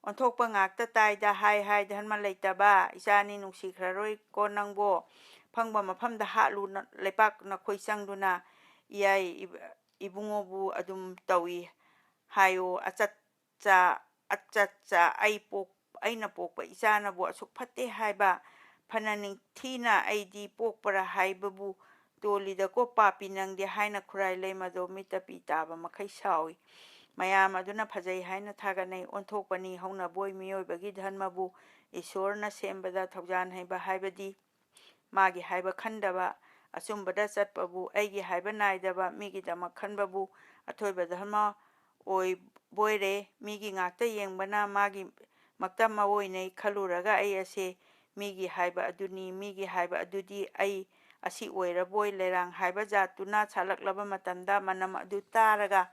ꯑꯣꯟꯊꯣꯛꯄ ꯉꯥꯛꯇ ꯇꯥꯏꯗ ꯍꯥꯏ ꯙꯔꯃ ꯂꯩꯇꯕ ꯏꯆꯥꯅꯤ ꯅꯨꯡꯁꯤꯈ꯭ꯔꯔꯣꯏꯀꯣ ꯅꯪꯕꯣ ꯐꯪꯕ ꯃꯐꯝꯗ ꯍꯥꯠꯂꯨ ꯂꯩꯄꯥꯛ ꯅꯈꯣꯏ ꯆꯪꯗꯨꯅ ꯏꯌꯥꯏ ꯏꯕꯨꯡꯉꯣꯕꯨ ꯑꯗꯨꯝ ꯇꯧꯏ ꯍꯥꯏꯌꯣ ꯑꯆꯠꯆꯥ ꯑꯩꯅ ꯄꯣꯛꯄ ꯏꯆꯥꯅꯕꯨ ꯑꯁꯨꯛ ꯐꯠꯇꯦ ꯍꯥꯏꯕ ꯐꯅ ꯅꯤꯡꯊꯤꯅ ꯑꯩꯗꯤ ꯄꯣꯛꯄꯔꯥ ꯍꯥꯏꯕꯕꯨ ꯇꯣꯜꯂꯤꯗꯀꯣ ꯄꯥꯄꯤ ꯅꯪꯗꯦ ꯍꯥꯏꯅ ꯈꯨꯔꯥꯏ ꯂꯩꯃꯗꯣ ꯃꯤꯠꯇ ꯄꯤ ꯇꯥꯕ ꯃꯈꯩ ꯁꯥꯎꯏ ꯃꯌꯥꯝ ꯑꯗꯨꯅ ꯐꯖꯩ ꯍꯥꯏꯅ ꯊꯥꯒꯠꯅꯩ ꯑꯣꯟꯊꯣꯛꯄꯅꯤ ꯍꯧꯅꯕꯣꯏ ꯃꯤꯑꯣꯏꯕꯒꯤ ꯙꯔꯃꯕꯨ ꯏꯁꯣꯔꯅ ꯁꯦꯝꯕꯗ ꯊꯧꯖꯥꯜ ꯍꯩꯕ ꯍꯥꯏꯕꯗꯤ ꯃꯥꯒꯤ ꯍꯥꯏꯕ ꯈꯟꯗꯕ ꯑꯆꯨꯝꯕꯗ ꯆꯠꯄꯕꯨ ꯑꯩꯒꯤ ꯍꯥꯏꯕ ꯅꯥꯏꯗꯕ ꯃꯤꯒꯤꯗꯃꯛ ꯈꯟꯕꯕꯨ ꯑꯊꯣꯏꯕ ꯙꯔꯃ ꯑꯣꯏꯕꯣꯏꯔꯦ ꯃꯤꯒꯤ ꯉꯥꯛꯇ ꯌꯦꯡꯕꯅ ꯃꯥꯒꯤ ꯃꯛꯇ ꯃꯑꯣꯏꯅꯩ ꯈꯜꯂꯨꯔꯒ ꯑꯩ ꯑꯁꯦ ꯃꯤꯒꯤ ꯍꯥꯏꯕ ꯑꯗꯨꯅꯤ ꯃꯤꯒꯤ ꯍꯥꯏꯕ ꯑꯗꯨꯗꯤ ꯑꯩ ꯑꯁꯤ ꯑꯣꯏꯔꯕꯣꯏ ꯂꯩꯔꯥꯡ ꯍꯥꯏꯕ ꯖꯥꯠꯇꯨꯅ ꯁꯥꯠꯂꯛꯂꯕ ꯃꯇꯝꯗ ꯃꯅꯝ ꯑꯗꯨ ꯇꯥꯔꯒ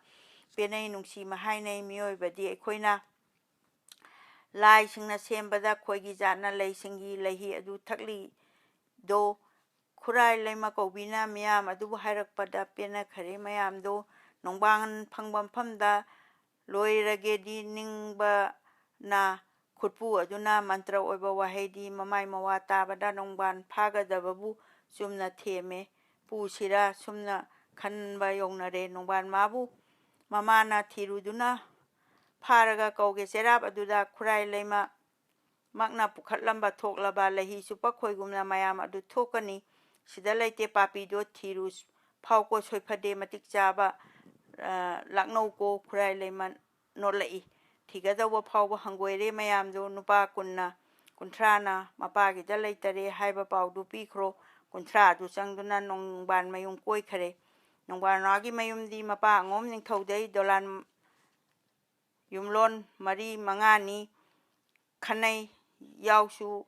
ꯄꯦꯟꯅꯩ ꯅꯨꯡꯁꯤ ꯃꯍꯥꯏꯅꯩ ꯃꯤꯑꯣꯏꯕꯗꯤ ꯑꯩꯈꯣꯏꯅ ꯂꯥꯏꯁꯤꯡꯅ ꯁꯦꯝꯕꯗ ꯈꯣꯏꯒꯤ ꯖꯥꯠꯅ ꯂꯩꯁꯤꯡꯒꯤ ꯂꯩꯍꯤ ꯑꯗꯨ ꯊꯛꯂꯤꯗꯣ ꯈꯨꯔꯥꯏ ꯂꯩꯃ ꯀꯧꯕꯤꯅ ꯃꯤꯌꯥꯝ ꯑꯗꯨꯕꯨ ꯍꯥꯏꯔꯛꯄꯗ ꯄꯦꯟꯅꯈꯔꯦ ꯃꯌꯥꯝꯗꯣ ꯅꯣꯡꯕꯥꯟ ꯐꯪꯕ ꯃꯐꯝꯗ ꯂꯣꯏꯔꯒꯦꯗꯤ ꯅꯤꯡꯕꯅ ꯈꯨꯠꯄꯨ ꯑꯗꯨꯅ ꯃꯟꯇ꯭ꯔ ꯑꯣꯏꯕ ꯋꯥꯍꯩꯗꯤ ꯃꯃꯥꯏ ꯃꯋꯥ ꯇꯥꯕꯗ ꯅꯣꯡꯕꯥꯟ ꯐꯥꯒꯗꯕꯕꯨ ꯆꯨꯝꯅ ꯊꯦꯝꯃꯦ ꯄꯨꯁꯤꯔꯥ ꯁꯨꯝꯅ ꯈꯟꯕ ꯌꯧꯅꯔꯦ ꯅꯣꯡꯕꯥꯟ ꯃꯥꯕꯨ ꯃꯃꯥꯅ ꯊꯤꯔꯨꯗꯨꯅ ꯐꯥꯔꯒ ꯀꯧꯒꯦ ꯆꯩꯔꯥꯞ ꯑꯗꯨꯗ ꯈꯨꯔꯥꯏ ꯂꯩꯃ ꯃꯛꯅ ꯄꯨꯈꯠꯂꯝꯕ ꯊꯣꯛꯂꯕ ꯂꯩꯍꯤ ꯆꯨꯞꯄ ꯈꯣꯏꯒꯨꯝꯅ ꯃꯌꯥꯝ ꯑꯗꯨ ꯊꯣꯛꯀꯅꯤ ꯁꯤꯗ ꯂꯩꯇꯦ ꯄꯥꯄꯤꯗꯣ ꯊꯤꯔꯨ ꯐꯥꯎꯀꯣ ꯁꯣꯏꯐꯗꯦ ꯃꯇꯤꯛ ꯆꯥꯕ ꯂꯥꯛꯅꯧꯀꯣ ꯈꯨꯔꯥꯏ ꯂꯩꯃ ꯅꯣꯠꯂꯛꯏ ꯊꯤꯒꯗꯧꯕ ꯐꯥꯎꯕ ꯍꯪꯒꯣꯏꯔꯦ ꯃꯌꯥꯝꯗꯣ ꯅꯨꯄꯥ 10-30ꯅ ꯃꯄꯥꯒꯤꯗ ꯂꯩꯇꯔꯦ ꯍꯥꯏꯕ ꯄꯥꯎꯗꯨ ꯄꯤꯈ꯭ꯔꯣ 30 ꯑꯗꯨ ꯆꯪꯗꯨꯅ ꯅꯣꯡꯕꯥꯟ ꯃꯌꯨꯝ ꯀꯣꯏꯈꯔꯦ ꯅꯣꯡꯕꯥꯟ ꯃꯥꯒꯤ ꯃꯌꯨꯝꯗꯤ ꯃꯄꯥ ꯑꯉꯣꯝ ꯅꯤꯡꯊꯧꯗꯩ ꯗꯣꯂꯥꯟ ꯌꯨꯝꯂꯣꯟ 4-5ꯅꯤ ꯈꯟꯅꯩ ꯌꯥꯎꯁꯨ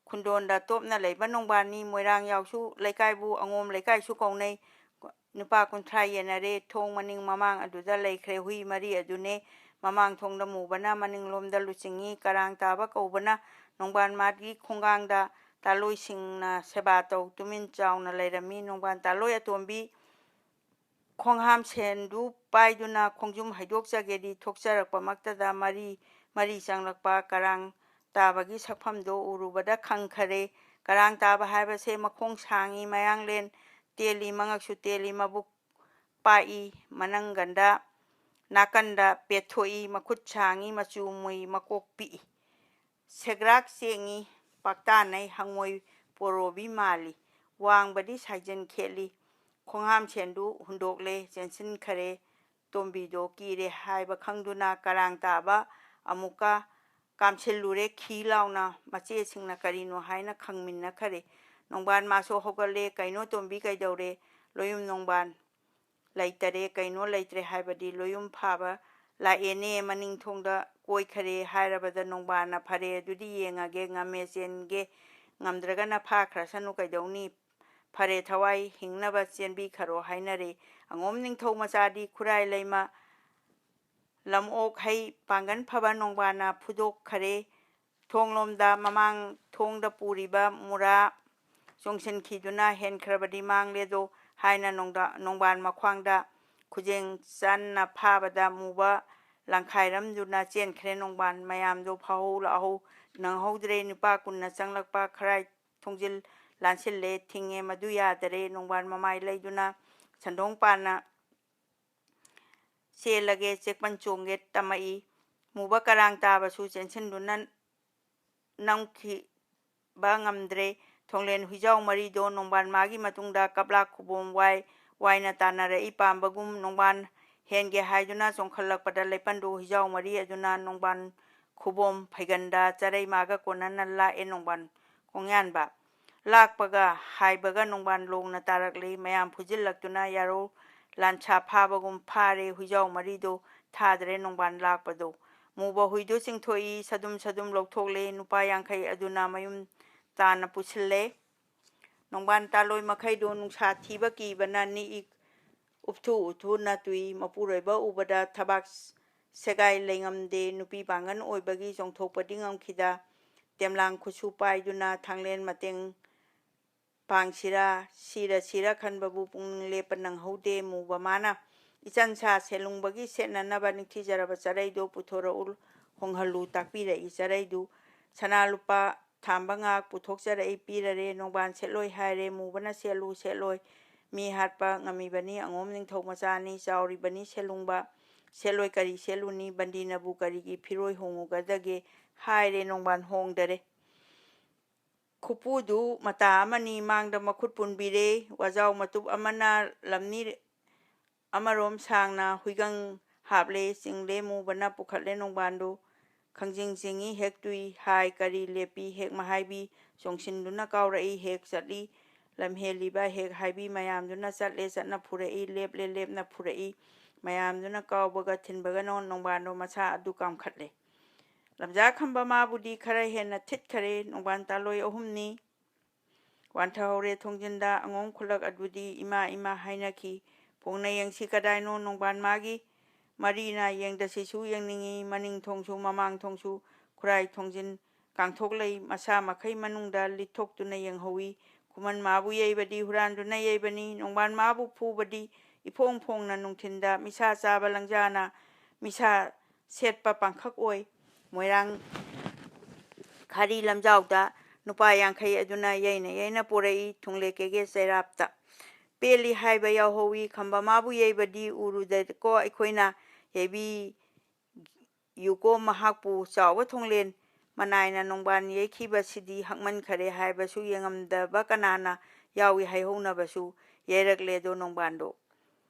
ꯈꯨꯟꯗꯣꯟꯗ ꯇꯣꯞꯅ ꯂꯩꯕ ꯅꯣꯡꯕꯥꯟꯅꯤ ꯃꯣꯏꯔꯥꯡ ꯌꯥꯎꯁꯨ ꯂꯩꯀꯥꯏꯕꯨ ꯑꯉꯣꯝ ꯂꯩꯀꯥꯏꯁꯨ ꯀꯧꯅꯩ ꯅꯨꯄꯥ 30 ꯌꯦꯟꯅꯔꯦ ꯊꯣꯡ ꯃꯅꯤꯡ ꯃꯃꯥꯡ ꯑꯗꯨꯗ ꯂꯩꯈ꯭ꯔꯦ ꯍꯨꯏ 4 ꯑꯗꯨꯅꯦ ꯃꯃꯥꯡ ꯊꯣꯡꯗ ꯃꯨꯕꯅ ꯃꯅꯤꯡꯂꯣꯝꯗ ꯂꯨꯆꯤꯡꯏ ꯀꯔꯥꯡ ꯇꯥꯕ ꯀꯧꯕꯅ ꯅꯣꯡꯕꯥꯟ ꯃꯥꯒꯤ ꯈꯣꯡꯒꯥꯡꯗ ꯇꯥꯂꯣꯏꯁꯤꯡꯅ ꯁꯦꯕꯥ ꯇꯧ ꯇꯨꯃꯤꯟ ꯆꯥꯎꯅ ꯂꯩꯔꯝꯃꯤ ꯅꯣꯡꯕꯥꯟ ꯇꯥꯂꯣꯏ ꯑꯇꯣꯝꯕꯤ ꯈꯣꯡꯍꯥꯝ ꯁꯦꯟꯗꯨ ꯄꯥꯏꯗꯨꯅ ꯈꯣꯡꯖꯨꯝ ꯍꯩꯗꯣꯛꯆꯒꯦꯗꯤ ꯊꯣꯛꯆꯔꯛꯄꯃꯛꯇꯗ ꯃꯔꯤ ꯆꯪꯂꯛꯄ ꯀꯔꯥꯡ ꯇꯥꯕꯒꯤ ꯁꯛꯐꯝꯗꯣ ꯎꯔꯨꯕꯗ ꯈꯪꯈꯔꯦ ꯀꯔꯥꯡ ꯇꯥꯕ ꯍꯥꯏꯕꯁꯦ ꯃꯈꯣꯡ ꯁꯥꯡꯏ ꯃꯌꯥꯡꯂꯦꯟ ꯇꯦꯜꯂꯤ ꯃꯉꯛꯁꯨ ꯇꯦꯜꯂꯤ ꯃꯕꯨꯛ ꯄꯥꯛꯏ ꯃꯅꯪꯒꯟꯗ ꯅꯥꯀꯟꯗ ꯄꯦꯠꯊꯣꯛꯏ ꯃꯈꯨꯠ ꯁꯥꯡꯏ ꯃꯆꯨ ꯃꯨꯏ ꯃꯀꯣꯛ ꯄꯤꯛꯏ ꯁꯦꯒ꯭ꯔꯥꯛ ꯆꯦꯡꯏ ꯄꯥꯛꯇꯥꯅꯩ ꯍꯪꯉꯣꯏ ꯄꯣꯔꯣꯕꯤ ꯃꯥꯜꯂꯤ ꯋꯥꯡꯕꯗꯤ ꯁꯥꯏꯖꯟ ꯈꯦꯠꯂꯤ ꯈꯣꯡꯍꯥꯝ ꯁꯦꯟꯗꯨ ꯍꯨꯟꯗꯣꯛꯂꯦ ꯆꯦꯟꯁꯤꯟꯈꯔꯦ ꯇꯣꯝꯕꯤꯗꯣ ꯀꯤꯔꯦ ꯍꯥꯏꯕ ꯈꯪꯗꯨꯅ ꯀꯔꯥꯡ ꯇꯥꯕ ꯑꯃꯨꯛꯀ ꯀꯥꯝꯁꯤꯜꯂꯨꯔꯦ ꯈꯤ ꯂꯥꯎꯅ ꯃꯆꯦꯁꯤꯡꯅ ꯀꯔꯤꯅꯣ ꯍꯥꯏꯅ ꯈꯪꯃꯤꯟꯅꯈꯔꯦ ꯅꯣꯡꯕꯥꯟ ꯃꯥꯁꯨ ꯍꯧꯒꯠꯂꯦ ꯀꯩꯅꯣ ꯇꯣꯝꯕꯤ ꯀꯩꯗꯧꯔꯦ ꯂꯣꯌꯨꯝ ꯅꯣꯡꯕꯥꯟ ꯂꯩꯇꯔꯦ ꯀꯩꯅꯣ ꯂꯩꯇ꯭ꯔꯦ ꯍꯥꯏꯕꯗꯤ ꯂꯣꯌꯨꯝ ꯐꯥꯕ ꯂꯥꯛꯑꯦꯅꯦ ꯃꯅꯤꯡ ꯊꯣꯡꯗ ꯀꯣꯏꯈꯔꯦ ꯍꯥꯏꯔꯕꯗ ꯅꯣꯡꯕꯥꯟꯅ ꯐꯔꯦ ꯑꯗꯨꯗꯤ ꯌꯦꯡꯉꯒꯦ ꯉꯝꯃꯦ ꯆꯦꯟꯒꯦ ꯉꯝꯗ꯭ꯔꯒꯅ ꯐꯥꯈ꯭ꯔꯁꯅꯨ ꯀꯩꯗꯧꯅꯤ ꯐꯔꯦ ꯊꯋꯥꯏ ꯍꯤꯡꯅꯕ ꯆꯦꯟꯕꯤꯈꯔꯣ ꯍꯥꯏꯅꯔꯦ ꯑꯉꯣꯝ ꯅꯤꯡꯊꯧ ꯃꯆꯥꯗꯤ ꯈꯨꯔꯥꯏ ꯂꯩꯃ ꯂꯝꯑꯣꯛ ꯍꯩ ꯄꯥꯡꯒꯟ ꯐꯕ ꯅꯣꯡꯕꯥꯟꯅ ꯐꯨꯗꯣꯛꯈꯔꯦ ꯊꯣꯡꯂꯣꯝꯗ ꯃꯃꯥꯡ ꯊꯣꯡꯗ ꯄꯨꯔꯤꯕ ꯃꯨꯔꯥ ꯆꯣꯡꯁꯤꯟꯈꯤꯗꯨꯅ ꯍꯦꯟꯈ꯭ꯔꯕꯗꯤ ꯃꯥꯡꯂꯦꯗꯣ ꯍꯥꯏꯅ ꯅꯣꯡꯕꯥꯟ ꯃꯈ꯭ꯋꯥꯡꯗ ꯈꯨꯖꯦꯡ ꯆꯟꯅ ꯐꯥꯕꯗ ꯃꯨꯕ ꯂꯪꯈꯥꯏꯔꯝꯗꯨꯅ ꯆꯦꯟꯈ꯭ꯔꯦ ꯅꯣꯡꯕꯥꯟ ꯃꯌꯥꯝꯗꯣ ꯐꯥꯍꯧ ꯂꯥꯛꯍꯧ ꯅꯪꯍꯧꯗ꯭ꯔꯦ ꯅꯨꯄꯥ 10ꯅ ꯆꯪꯂꯛꯄ ꯈꯔꯥꯏ ꯊꯣꯡꯖꯤꯜ ꯂꯥꯟꯁꯤꯜꯂꯦ ꯊꯤꯡꯉꯦ ꯃꯗꯨ ꯌꯥꯗꯔꯦ ꯅꯣꯡꯕꯥꯟ ꯃꯃꯥꯏ ꯂꯩꯗꯨꯅ ꯁꯟꯗꯣꯡ ꯄꯥꯟꯅ ꯆꯦꯜꯂꯒꯦ ꯆꯦꯛꯄꯟ ꯆꯣꯡꯒꯦ ꯇꯝꯃꯛꯏ ꯃꯨꯕ ꯀꯔꯥꯡ ꯇꯥꯕꯁꯨ ꯆꯦꯟꯁꯤꯟꯗꯨꯅ ꯅꯝꯈꯤꯕ ꯉꯝꯗ꯭ꯔꯦ ꯊꯣꯡꯂꯦꯟ ꯍꯨꯏꯖꯥꯎ 4ꯗꯣ ꯅꯣꯡꯕꯥꯟ ꯃꯥꯒꯤ ꯃꯇꯨꯡꯗ ꯀꯞꯂꯥꯛ ꯈꯨꯕꯣꯝ ꯋꯥꯏꯅ ꯇꯥꯟꯅꯔꯛꯏ ꯄꯥꯝꯕꯒꯨꯝ ꯅꯣꯡꯕꯥꯟ ꯍꯦꯟꯒꯦ ꯍꯥꯏꯗꯨꯅ ꯆꯣꯡꯈꯠꯂꯛꯄꯗ ꯂꯩꯄꯟꯗꯣ ꯍꯨꯏꯖꯥꯎ 4 ꯑꯗꯨꯅ ꯅꯣꯡꯕꯥꯟ ꯈꯨꯕꯣꯝ ꯐꯩꯒꯟꯗ ꯆꯔꯩꯃꯥꯒ ꯀꯣꯟꯅꯅ ꯂꯥꯛꯑꯦ ꯅꯣꯡꯕꯥꯟ ꯈꯣꯡꯌꯥꯟꯕ ꯂꯥꯛꯄꯒ ꯍꯥꯏꯕꯒ ꯅꯣꯡꯕꯥꯟ ꯂꯣꯡꯅ ꯇꯥꯔꯛꯂꯤ ꯃꯌꯥꯝ ꯐꯨꯖꯤꯜꯂꯛꯇꯨꯅ ꯌꯥꯔꯧ ꯂꯥꯟꯁꯥ ꯐꯥꯕꯒꯨꯝ ꯐꯥꯔꯦ ꯍꯨꯏꯖꯥꯎ 4ꯗꯣ ꯊꯥꯗ꯭ꯔꯦ ꯅꯣꯡꯕꯥꯟ ꯂꯥꯛꯄꯗꯣ ꯃꯨꯕ ꯍꯨꯏꯗꯨ ꯆꯤꯡꯊꯣꯛꯏ ꯁꯗꯨꯝ ꯂꯧꯊꯣꯛꯂꯦ ꯅꯨꯄꯥ 50 ꯑꯗꯨꯅ ꯃꯌꯨꯝ ꯇꯥꯅ ꯄꯨꯁꯤꯜꯂꯦ ꯅꯣꯡꯕꯥꯟ ꯇꯥꯂꯣꯏ ꯃꯈꯩꯗꯣ ꯅꯨꯡꯁꯥ ꯊꯤꯕ ꯀꯤꯕꯅ ꯅꯤꯛꯏ ꯎꯞꯊꯨꯅ ꯇꯨꯏ ꯃꯄꯨꯔꯣꯏꯕ ꯎꯕꯗ ꯊꯕꯥꯛ ꯁꯦꯒꯥꯏ ꯂꯩꯉꯝꯗꯦ ꯅꯨꯄꯤ ꯄꯥꯡꯒꯟ ꯑꯣꯏꯕꯒꯤ ꯆꯣꯡꯊꯣꯛꯄꯗꯤ ꯉꯝꯈꯤꯗ ꯇꯦꯝꯂꯥꯡ ꯈꯨꯠꯁꯨ ꯄꯥꯏꯗꯨꯅ ꯊꯥꯡꯂꯦꯟ ꯃꯇꯦꯡ ꯄꯥꯡꯁꯤꯔꯥ ꯁꯤꯔ ꯈꯟꯕꯕꯨ ꯄꯨꯛꯅꯤꯡ ꯂꯦꯞꯄ ꯅꯪꯍꯧꯗꯦ ꯃꯨꯕ ꯃꯥꯅ ꯏꯆꯟꯁꯥ ꯁꯦꯂꯨꯡꯕꯒꯤ ꯁꯦꯠꯅꯅꯕ ꯅꯤꯡꯊꯤꯖꯔꯕ ꯆꯔꯩꯗꯣ ꯄꯨꯊꯣꯔꯛꯎ ꯍꯣꯡꯍꯜꯂꯨ ꯇꯥꯛꯄꯤꯔꯛꯏ ꯆꯔꯩꯗꯨ ꯁꯅꯥ ꯂꯨꯄꯥ ꯊꯥꯝꯕ ꯉꯥꯛ ꯄꯨꯊꯣꯛꯆꯔꯛꯏ ꯄꯤꯔꯔꯦ ꯅꯣꯡꯕꯥꯟ ꯁꯦꯠꯂꯣꯏ ꯍꯥꯏꯔꯦ ꯃꯨꯕꯅ ꯁꯦꯠꯂꯨ ꯁꯦꯠꯂꯣꯏ ꯃꯤ ꯍꯥꯠꯄ ꯉꯝꯃꯤꯕꯅꯤ ꯑꯉꯣꯝ ꯅꯤꯡꯊꯧ ꯃꯆꯥꯅꯤ ꯆꯥꯎꯔꯤꯕꯅꯤ ꯁꯦꯂꯨꯡꯕ ꯁꯦꯠꯂꯣꯏ ꯀꯔꯤ ꯁꯦꯠꯂꯨꯅꯤ ꯕꯟꯗꯤꯅꯕꯨ ꯀꯔꯤꯒꯤ ꯐꯤꯔꯣꯏ ꯍꯣꯡꯉꯨꯒꯗꯒꯦ ꯍꯥꯏꯔꯦ ꯅꯣꯡꯕꯥꯟ ꯍꯣꯡꯗꯔꯦ ꯈꯨꯄꯨꯗꯨ ꯃꯇꯥ ꯑꯃꯅꯤ ꯃꯥꯡꯗ ꯃꯈꯨꯠ ꯄꯨꯟꯕꯤꯔꯦ ꯋꯥꯖꯥꯎ ꯃꯇꯨꯞ ꯑꯃꯅ ꯂꯝꯅꯤ ꯑꯃꯔꯣꯝ ꯁꯥꯡꯅ ꯍꯨꯏꯒꯪ ꯍꯥꯞꯂꯦ ꯆꯤꯡꯂꯦ ꯃꯨꯕꯅ ꯄꯨꯈꯠꯂꯦ ꯅꯣꯡꯕꯥꯟꯗꯨ ꯈꯪꯖꯤꯡ ꯆꯤꯡꯏ ꯍꯦꯛ ꯇꯨꯏ ꯍꯥꯏ ꯀꯔꯤ ꯂꯦꯞꯄꯤ ꯍꯦꯛ ꯃꯍꯥꯏꯕꯤ ꯆꯣꯡꯁꯤꯟꯗꯨꯅ ꯀꯥꯎꯔꯛꯏ ꯍꯦꯛ ꯆꯠꯂꯤ ꯂꯝꯍꯦꯜꯂꯤꯕ ꯍꯦꯛ ꯍꯥꯏꯕꯤ ꯃꯌꯥꯝꯗꯨꯅ ꯆꯠꯂꯦ ꯆꯠꯅ ꯐꯨꯔꯛꯏ ꯂꯦꯞꯂꯦ ꯂꯦꯞꯅ ꯐꯨꯔꯛꯏ ꯃꯌꯥꯝꯗꯨꯅ ꯀꯥꯎꯕꯒ ꯊꯤꯟꯕꯒ ꯅꯣꯡꯕꯥꯟꯗꯣ ꯃꯁꯥ ꯑꯗꯨ ꯀꯥꯝꯈꯠꯂꯦ ꯂꯝꯖꯥ ꯈꯝꯕ ꯃꯥꯕꯨꯗꯤ ꯈꯔ ꯍꯦꯟꯅ ꯊꯤꯠꯈꯔꯦ ꯅꯣꯡꯕꯥꯟ ꯇꯥꯂꯣꯏ ꯑꯍꯨꯝꯅꯤ ꯋꯥꯟꯊꯍꯧꯔꯦ ꯊꯣꯡꯖꯤꯟꯗ ꯑꯉꯣꯝ ꯈꯨꯜꯂꯛ ꯑꯗꯨꯗꯤ ꯏꯃꯥ ꯏꯃꯥ ꯍꯥꯏꯅꯈꯤ ꯐꯣꯡꯅ ꯌꯦꯡꯁꯤ ꯀꯗꯥꯏꯅꯣ ꯅꯣꯡꯕꯥꯟ ꯃꯥꯒꯤ ꯃꯔꯤꯅ ꯌꯦꯡꯗꯁꯤꯁꯨ ꯌꯦꯡꯅꯤꯡꯉꯤ ꯃꯅꯤꯡ ꯊꯣꯡꯁꯨ ꯃꯃꯥꯡ ꯊꯣꯡꯁꯨ ꯈꯨꯔꯥꯏ ꯊꯣꯡꯖꯤꯟ ꯀꯥꯡꯊꯣꯛꯂꯩ ꯃꯁꯥ ꯃꯈꯩ ꯃꯅꯨꯡꯗ ꯂꯤꯠꯊꯣꯛꯇꯨꯅ ꯌꯦꯡꯍꯧꯏ ꯈꯨꯃꯟ ꯃꯥꯕꯨ ꯌꯩꯕꯗꯤ ꯍꯨꯔꯥꯟꯗꯨꯅ ꯌꯩꯕꯅꯤ ꯅꯣꯡꯕꯥꯟ ꯃꯥꯕꯨ ꯐꯨꯕꯗꯤ ꯏꯐꯣꯡ ꯐꯣꯡꯅ ꯅꯨꯡꯊꯤꯟꯗ ꯃꯤꯁꯥ ꯆꯥꯕ ꯂꯪꯖꯥꯅ ꯃꯤꯁꯥ ꯁꯦꯠꯄ ꯄꯥꯡꯈꯛ ꯑꯣꯏ ꯃꯣꯏꯔꯥꯡ ꯈꯥꯔꯤ ꯂꯝꯖꯥꯎꯗ ꯅꯨꯄꯥ ꯌꯥꯡꯈꯩ ꯑꯗꯨꯅ ꯌꯩꯅ ꯌꯩꯅ ꯄꯣꯔꯛꯏ ꯊꯨꯡꯂꯦ ꯀꯦꯒꯦ ꯆꯩꯔꯥꯞꯇ ꯄꯦꯜꯂꯤ ꯍꯥꯏꯕ ꯌꯥꯎꯍꯧꯏ ꯈꯝꯕ ꯃꯥꯕꯨ ꯌꯩꯕꯗꯤ ꯎꯔꯨꯗꯀꯣ ꯑꯩꯈꯣꯏꯅ ꯌꯩꯕꯤꯌꯨꯀꯣ ꯃꯍꯥꯛꯄꯨ ꯆꯥꯎꯕ ꯊꯣꯡꯂꯦꯟ ꯃꯅꯥꯏꯅ ꯅꯣꯡꯕꯥꯟ ꯌꯩꯈꯤꯕꯁꯤꯗꯤ ꯍꯛꯃꯟꯈꯔꯦ ꯍꯥꯏꯕꯁꯨ ꯌꯦꯡꯉꯝꯗꯕ ꯀꯅꯥꯅ ꯌꯥꯎꯏ ꯍꯥꯏꯍꯧꯅꯕꯁꯨ ꯌꯩꯔꯛꯂꯦꯗꯣ ꯅꯣꯡꯕꯥꯟꯗꯣ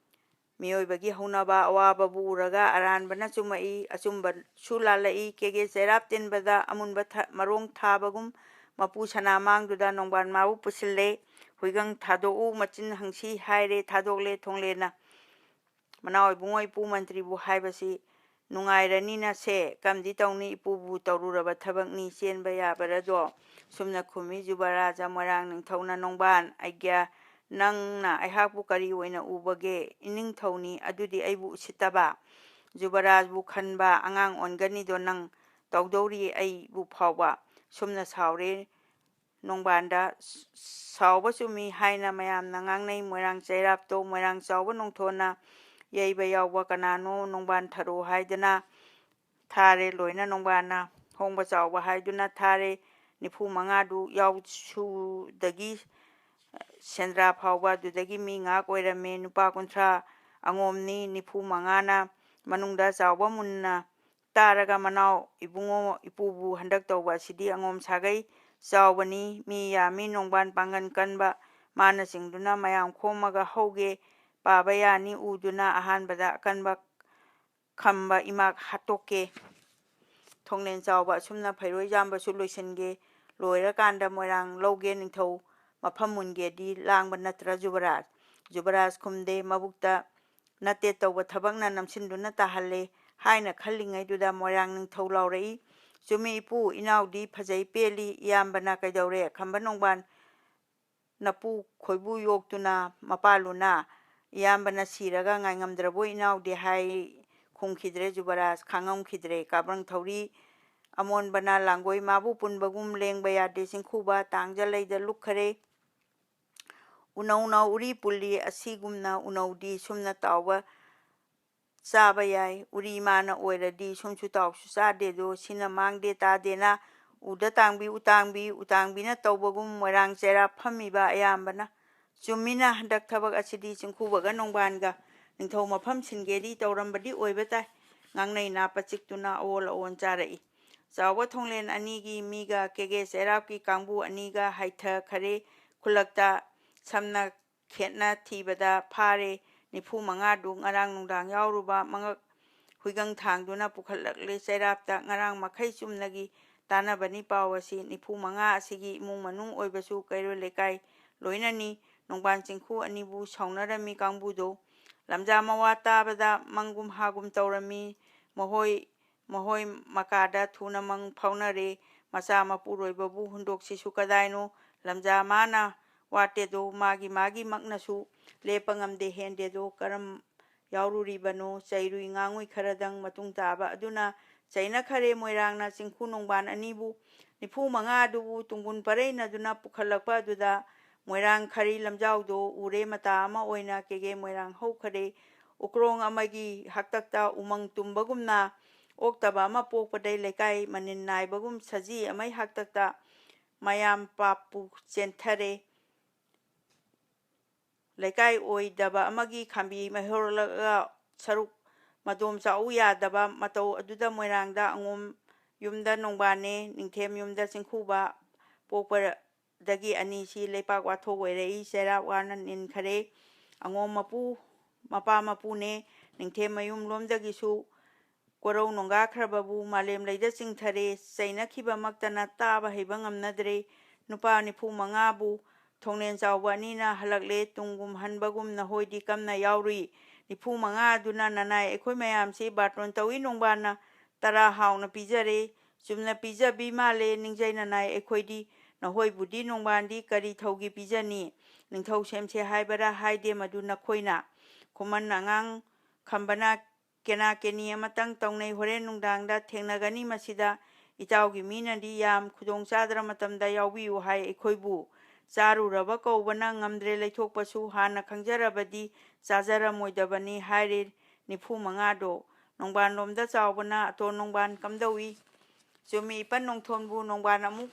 ꯃꯤꯑꯣꯏꯕꯒꯤ ꯍꯧꯅꯕ ꯑꯋꯥꯕꯕꯨ ꯎꯔꯒ ꯑꯔꯥꯟꯕꯅ ꯆꯨꯝꯃꯛꯏ ꯑꯆꯨꯝꯕꯁꯨ ꯂꯥꯜꯂꯛꯏ ꯀꯦꯒꯦ ꯆꯩꯔꯥꯞ ꯇꯤꯟꯕꯗ ꯑꯃꯨꯟꯕ ꯃꯔꯣꯡ ꯊꯥꯕꯒꯨꯝ ꯃꯄꯨ ꯁꯅꯥ ꯃꯥꯡꯗꯨꯗ ꯅꯣꯡꯕꯥꯟ ꯃꯥꯕꯨ ꯄꯨꯁꯤꯜꯂꯦ ꯍꯨꯏꯒꯪ ꯊꯥꯗꯣꯛꯎ ꯃꯆꯤꯟ ꯍꯪꯁꯤ ꯍꯥꯏꯔꯦ ꯊꯥꯗꯣꯛꯂꯦ ꯊꯣꯡꯂꯦꯅ ꯃꯅꯥꯎ ꯏꯕꯨꯡꯉꯣ ꯏꯄꯨ ꯃꯟꯇ꯭ꯔꯤꯕꯨ ꯍꯥꯏꯕꯁꯤ ꯅꯨꯡꯉꯥꯏꯔꯅꯤꯅꯁꯦ ꯀꯝꯗꯤ ꯇꯧꯅꯤ ꯏꯄꯨꯕꯨ ꯇꯧꯔꯨꯔꯕ ꯊꯕꯛꯅꯤ ꯆꯦꯟꯕ ꯌꯥꯕꯔꯗꯣ ꯁꯨꯝꯅ ꯈꯨꯝꯃꯤ ꯖꯨꯕꯔꯥꯖ ꯃꯣꯏꯔꯥꯡ ꯅꯤꯡꯊꯧꯅ ꯅꯣꯡꯕꯥꯟ ꯑꯩꯒ꯭ꯌꯥ ꯅꯪꯅ ꯑꯩꯍꯥꯛꯄꯨ ꯀꯔꯤ ꯑꯣꯏꯅ ꯎꯕꯒꯦ ꯏꯅꯤꯡꯊꯧꯅꯤ ꯑꯗꯨꯗꯤ ꯑꯩꯕꯨ ꯎꯁꯤꯠꯇꯕ ꯖꯨꯕꯔꯥꯖꯕꯨ ꯈꯟꯕ ꯑꯉꯥꯡ ꯑꯣꯟꯒꯅꯤꯗꯣ ꯅꯪ ꯇꯧꯗꯧꯔꯤ ꯑꯩꯕꯨ ꯐꯥꯎꯕ ꯁꯨꯝꯅ ꯁꯥꯎꯔꯦ ꯅꯣꯡꯕꯥꯟꯗ ꯁꯥꯎꯕ ꯆꯨꯝꯃꯤ ꯍꯥꯏꯅ ꯃꯌꯥꯝꯅ ꯉꯥꯡꯅꯩ ꯃꯣꯏꯔꯥꯡ ꯆꯩꯔꯥꯞꯇꯣ ꯃꯣꯏꯔꯥꯡ ꯆꯥꯎꯕ ꯅꯣꯡꯊꯣꯟꯅ ꯌꯩꯕ ꯌꯥꯎꯕ ꯀꯅꯥꯅꯣ ꯅꯣꯡꯕꯥꯟ ꯊꯔꯣ ꯍꯥꯏꯗꯅ ꯊꯥꯔꯦ ꯂꯣꯏꯅ ꯅꯣꯡꯕꯥꯟꯅ ꯍꯣꯡꯕ ꯆꯥꯎꯕ ꯍꯥꯏꯗꯨꯅ ꯊꯥꯔꯦ 95ꯗꯨ ꯌꯥꯎꯁꯨꯗꯒꯤ ꯁꯦꯟꯗ꯭ꯔꯥ ꯐꯥꯎꯕ ꯑꯗꯨꯗꯒꯤ ꯃꯤ ꯉꯥꯛ ꯑꯣꯏꯔꯝꯃꯦ ꯅꯨꯄꯥ 30 ꯑꯉꯣꯝꯅꯤ 95ꯅ ꯃꯅꯨꯡꯗ ꯆꯥꯎꯕ ꯃꯨꯟꯅ ꯇꯥꯔꯒ ꯃꯅꯥꯎ ꯏꯕꯨꯡꯉꯣ ꯏꯄꯨꯕꯨ ꯍꯟꯗꯛ ꯇꯧꯕ ꯑꯁꯤꯗꯤ ꯑꯉꯣꯝ ꯁꯥꯒꯩ ꯆꯥꯎꯕꯅꯤ ꯃꯤ ꯌꯥꯝꯃꯤ ꯅꯣꯡꯕꯥꯟ ꯄꯥꯡꯒꯟ ꯀꯟꯕ ꯃꯥꯅ ꯆꯤꯡꯗꯨꯅ ꯃꯌꯥꯝ ꯈꯣꯝꯃꯒ ꯍꯧꯒꯦ ꯄꯥꯕ ꯌꯥꯅꯤ ꯎꯗꯨꯅ ꯑꯍꯥꯟꯕꯗ ꯑꯀꯟꯕ ꯈꯝꯕ ꯏꯃꯥꯛ ꯍꯥꯠꯇꯣꯛꯀꯦ ꯊꯣꯡꯂꯦꯟ ꯆꯥꯎꯕ ꯑꯁꯨꯝꯅ ꯐꯩꯔꯣꯏ ꯌꯥꯝꯕꯁꯨ ꯂꯣꯏꯁꯤꯟꯒꯦ ꯂꯣꯏꯔꯀꯥꯟꯗ ꯃꯣꯏꯔꯥꯡ ꯂꯧꯒꯦ ꯅꯤꯡꯊꯧ ꯃꯐꯝ ꯃꯨꯟꯒꯦꯗꯤ ꯂꯥꯡꯕ ꯅꯠꯇ꯭ꯔ ꯖꯨꯕꯔꯥꯖ ꯈꯨꯝꯗꯦ ꯃꯕꯨꯛꯇ ꯅꯠꯇꯦ ꯇꯧꯕ ꯊꯕꯛꯅ ꯅꯝꯁꯤꯟꯗꯨꯅ ꯇꯥꯍꯜꯂꯦ ꯍꯥꯏꯅ ꯈꯜꯂꯤꯉꯩꯗꯨꯗ ꯃꯣꯏꯔꯥꯡ ꯅꯤꯡꯊꯧ ꯂꯥꯎꯔꯛꯏ ꯆꯨꯝꯃꯤ ꯏꯄꯨ ꯏꯅꯥꯎꯗꯤ ꯐꯖꯩ ꯄꯦꯜꯂꯤ ꯏꯌꯥꯝꯕꯅ ꯀꯩꯗꯧꯔꯦ ꯈꯝꯕ ꯅꯣꯡꯕꯥꯟ ꯅꯄꯨ ꯈꯣꯏꯕꯨ ꯌꯣꯛꯇꯨꯅ ꯃꯄꯥꯜꯂꯨꯅ ꯏꯌꯥꯝꯕꯅ ꯁꯤꯔꯒ ꯉꯥꯏꯉꯝꯗ꯭ꯔꯕꯣ ꯏꯅꯥꯎꯗꯤ ꯍꯥꯏ ꯈꯨꯝꯈꯤꯗ꯭ꯔꯦ ꯖꯨꯕꯔꯥꯖ ꯈꯥꯡꯉꯝꯈꯤꯗ꯭ꯔꯦ ꯀꯥꯕ꯭ꯔꯪ ꯊꯧꯔꯤ ꯑꯃꯣꯟꯕꯅ ꯂꯥꯡꯒꯣꯏ ꯃꯥꯕꯨ ꯄꯨꯟꯕꯒꯨꯝ ꯂꯦꯡꯕ ꯌꯥꯗꯦ ꯆꯤꯡꯈꯨꯕ ꯇꯥꯡꯖꯂꯩꯗ ꯂꯨꯞꯈꯔꯦ ꯎꯅꯧꯅ ꯎꯔꯤ ꯄꯨꯜꯂꯤ ꯑꯁꯤꯒꯨꯝꯅ ꯎꯅꯧꯗꯤ ꯁꯨꯝꯅ ꯇꯥꯎꯕ ꯆꯥꯕ ꯌꯥꯏ ꯎꯔꯤ ꯃꯥꯅ ꯑꯣꯏꯔꯗꯤ ꯁꯨꯝꯁꯨ ꯇꯥꯎꯁꯨ ꯆꯥꯗꯦꯗꯣ ꯁꯤꯅ ꯃꯥꯡꯗꯦ ꯇꯥꯗꯦꯅ ꯎꯗ ꯇꯥꯡꯕꯤ ꯎꯇꯥꯡꯕꯤꯅ ꯇꯧꯕꯒꯨꯝ ꯃꯣꯏꯔꯥꯡ ꯆꯩꯔꯥꯞ ꯐꯝꯃꯤꯕ ꯑꯌꯥꯝꯕꯅ ꯆꯨꯝꯃꯤꯅ ꯍꯟꯗꯛ ꯊꯕꯛ ꯑꯁꯤꯗꯤ ꯆꯤꯡꯈꯨꯕꯒ ꯅꯣꯡꯕꯥꯟꯒ ꯅꯤꯡꯊꯧ ꯃꯐꯝ ꯁꯤꯟꯒꯦꯗꯤ ꯇꯧꯔꯝꯕꯗꯤ ꯑꯣꯏꯕ ꯇꯥꯏ ꯉꯥꯡꯅꯩ ꯅꯥꯞꯄ ꯆꯤꯛꯇꯨꯅ ꯑꯑꯣꯟ ꯑꯑꯣꯟ ꯆꯥꯔꯛꯏ ꯆꯥꯎꯕ ꯊꯣꯡꯂꯦꯟ ꯑꯅꯤꯒꯤ ꯃꯤꯒ ꯀꯦꯒꯦ ꯆꯩꯔꯥꯞꯀꯤ ꯀꯥꯡꯕꯨ ꯑꯅꯤꯒ ꯍꯥꯏꯊꯈꯔꯦ ꯈꯨꯜꯂꯛꯇ ꯁꯝꯅ ꯈꯦꯠꯅ ꯊꯤꯕꯗ ꯐꯥꯔꯦ 95ꯗꯨ ꯉꯔꯥꯡ ꯅꯨꯡꯗꯥꯡ ꯌꯥꯎꯔꯨꯕ ꯃꯉꯛ ꯍꯨꯏꯒꯪ ꯊꯥꯡꯗꯨꯅ ꯄꯨꯈꯠꯂꯛꯂꯦ ꯆꯩꯔꯥꯞꯇ ꯉꯔꯥꯡ ꯃꯈꯩ ꯆꯨꯝꯅꯒꯤ ꯇꯥꯟꯅꯕꯅꯤ ꯄꯥꯎ ꯑꯁꯤ 95 ꯑꯁꯤꯒꯤ ꯏꯃꯨꯡ ꯃꯅꯨꯡ ꯑꯣꯏꯕꯁꯨ ꯀꯩꯔꯣꯜ ꯂꯩꯀꯥꯏ ꯂꯣꯏꯅꯅꯤ ꯅꯣꯡꯕꯥꯟ ꯆꯤꯡꯈꯨ ꯑꯅꯤꯕꯨ ꯁꯥꯎꯅꯔꯝꯃꯤ ꯀꯥꯡꯕꯨꯗꯣ ꯂꯝꯖꯥ ꯃꯋꯥ ꯇꯥꯕꯗ ꯃꯪꯒꯨꯝ ꯍꯥꯒꯨꯝ ꯇꯧꯔꯝꯃꯤ ꯃꯍꯣꯏ ꯃꯀꯥꯗ ꯊꯨꯅ ꯃꯪ ꯐꯥꯎꯅꯔꯦ ꯃꯆꯥ ꯃꯄꯨꯔꯣꯏꯕꯕꯨ ꯍꯨꯟꯗꯣꯛꯁꯤꯁꯨ ꯀꯗꯥꯏꯅꯣ ꯂꯝꯖꯥ ꯃꯥꯅ ꯋꯥꯠꯇꯦꯗꯣ ꯃꯥꯒꯤ ꯃꯛꯅꯁꯨ ꯂꯦꯞꯄ ꯉꯝꯗꯦ ꯍꯦꯟꯗꯦꯗꯣ ꯀꯔꯝ ꯌꯥꯎꯔꯨꯔꯤꯕꯅꯣ ꯆꯩꯔꯨꯏ ꯉꯥꯡꯉꯨꯏ ꯈꯔꯗꯪ ꯃꯇꯨꯡ ꯇꯥꯕ ꯑꯗꯨꯅ ꯆꯩꯅꯈꯔꯦ ꯃꯣꯏꯔꯥꯡꯅ ꯆꯤꯡꯈꯨ ꯅꯣꯡꯕꯥꯟ ꯑꯅꯤꯕꯨ 95 ꯑꯗꯨꯕꯨ ꯇꯨꯡꯒꯨꯟ ꯄꯔꯩꯅꯗꯨꯅ ꯄꯨꯈꯠꯂꯛꯄ ꯑꯗꯨꯗ ꯃꯣꯏꯔꯥꯡ ꯈꯔꯤ ꯂꯝꯖꯥꯎꯗꯣ ꯎꯔꯦ ꯃꯇꯥ ꯑꯃ ꯑꯣꯏꯅ ꯀꯦꯒꯦ ꯃꯣꯏꯔꯥꯡ ꯍꯧꯈꯔꯦ ꯎꯀ꯭ꯔꯣꯡ ꯑꯃꯒꯤ ꯍꯥꯛꯇꯛꯇ ꯎꯃꯪ ꯇꯨꯝꯕꯒꯨꯝꯅ ꯑꯣꯛꯇꯕ ꯑꯃ ꯄꯣꯛꯄꯗꯩ ꯂꯩꯀꯥꯏ ꯃꯅꯤꯟ ꯅꯥꯏꯕꯒꯨꯝ ꯁꯖꯤ ꯑꯃꯩ ꯍꯥꯛꯇꯛꯇ ꯃꯌꯥꯝ ꯄꯥꯞꯄꯨ ꯆꯦꯟꯊꯔꯦ ꯂꯩꯀꯥꯏ ꯑꯣꯏꯗꯕ ꯑꯃꯒꯤ ꯈꯥꯝꯕꯤ ꯃꯩꯍꯧꯔꯛꯂꯒ ꯁꯔꯨꯛ ꯃꯗꯣꯝ ꯆꯥꯎ ꯌꯥꯗꯕ ꯃꯇꯧ ꯑꯗꯨꯗ ꯃꯣꯏꯔꯥꯡꯗ ꯑꯉꯣꯝ ꯌꯨꯝꯗ ꯅꯣꯡꯕꯥꯟꯅꯦ ꯅꯤꯡꯊꯦꯝ ꯌꯨꯝꯗ ꯆꯤꯡꯈꯨꯕ ꯄꯣꯛꯄꯗꯒꯤ ꯑꯅꯤꯁꯤ ꯂꯩꯄꯥꯛ ꯋꯥꯊꯣꯛ ꯑꯣꯏꯔꯛꯏ ꯆꯩꯔꯥꯛ ꯋꯥꯅ ꯅꯤꯟꯈꯔꯦ ꯑꯉꯣꯝ ꯃꯄꯥ ꯃꯄꯨꯅꯦ ꯅꯤꯡꯊꯦꯝ ꯃꯌꯨꯝ ꯂꯣꯝꯗꯒꯤꯁꯨ ꯀꯣꯔꯧ ꯅꯣꯡꯒꯥꯈ꯭ꯔꯕꯕꯨ ꯃꯥꯂꯦꯝ ꯂꯩꯗ ꯆꯤꯡꯊꯔꯦ ꯆꯩꯅꯈꯤꯕꯃꯛꯇꯅ ꯇꯥꯕ ꯍꯩꯕ ꯉꯝꯅꯗ꯭ꯔꯦ ꯅꯨꯄꯥ 95ꯕꯨ ꯊꯣꯡꯂꯦꯟ ꯆꯥꯎꯕ ꯑꯅꯤꯅ ꯍꯜꯂꯛꯂꯦ ꯇꯨꯡꯒꯨꯝ ꯍꯟꯕꯒꯨꯝ ꯅꯍꯣꯏꯗꯤ ꯀꯝꯅ ꯌꯥꯎꯔꯨꯏ 95 ꯑꯗꯨꯅ ꯅꯅꯥꯏ ꯑꯩꯈꯣꯏ ꯃꯌꯥꯝꯁꯤ ꯕꯥꯔꯇꯣꯟ ꯇꯧꯏ ꯅꯣꯡꯕꯥꯟꯅ ꯇꯔꯥ ꯍꯥꯎꯅ ꯄꯤꯖꯔꯦ ꯆꯨꯝꯅ ꯄꯤꯖꯕꯤ ꯃꯥꯜꯂꯦ ꯅꯤꯡꯖꯩ ꯅꯅꯥꯏ ꯑꯩꯈꯣꯏꯗꯤ ꯅꯍꯣꯏꯕꯨꯗꯤ ꯅꯣꯡꯕꯥꯟꯗꯤ ꯀꯔꯤ ꯊꯧꯒꯤ ꯄꯤꯖꯅꯤ ꯅꯤꯡꯊꯧ ꯁꯦꯝꯁꯦ ꯍꯥꯏꯕꯔꯥ ꯍꯥꯏꯗꯦ ꯃꯗꯨ ꯅꯈꯣꯏꯅ ꯈꯨꯃꯟ ꯑꯉꯥꯡ ꯈꯝꯕꯅ ꯀꯦꯅꯥ ꯀꯦꯅꯤ ꯑꯃꯇꯪ ꯇꯧꯅꯩ ꯍꯣꯔꯦꯟ ꯅꯨꯡꯗꯥꯡꯗ ꯊꯦꯡꯅꯒꯅꯤ ꯃꯁꯤꯗ ꯏꯇꯥꯎꯒꯤ ꯃꯤꯅꯗꯤ ꯌꯥꯝ ꯈꯨꯗꯣꯡ ꯆꯥꯗ꯭ꯔ ꯃꯇꯝꯗ ꯌꯥꯎꯕꯤꯌꯨ ꯍꯥꯏ ꯑꯩꯈꯣꯏꯕꯨ ꯆꯥꯔꯨꯔꯕ ꯀꯧꯕꯅ ꯉꯝꯗ꯭ꯔꯦ ꯂꯩꯊꯣꯛꯄꯁꯨ ꯍꯥꯟꯅ ꯈꯪꯖꯔꯕꯗꯤ ꯆꯥꯖꯔꯝꯃꯣꯏꯗꯕꯅꯤ ꯍꯥꯏꯔꯦ 95ꯗꯣ ꯅꯣꯡꯕꯥꯟꯂꯣꯝꯗ ꯆꯥꯎꯕꯅ ꯑꯇꯣꯟ ꯅꯣꯡꯕꯥꯟ ꯀꯝꯗꯧꯏ ꯆꯨꯝꯃꯤ ꯏꯄꯟ ꯅꯣꯡꯊꯣꯟꯕꯨ ꯅꯣꯡꯕꯥꯟ ꯑꯃꯨꯛ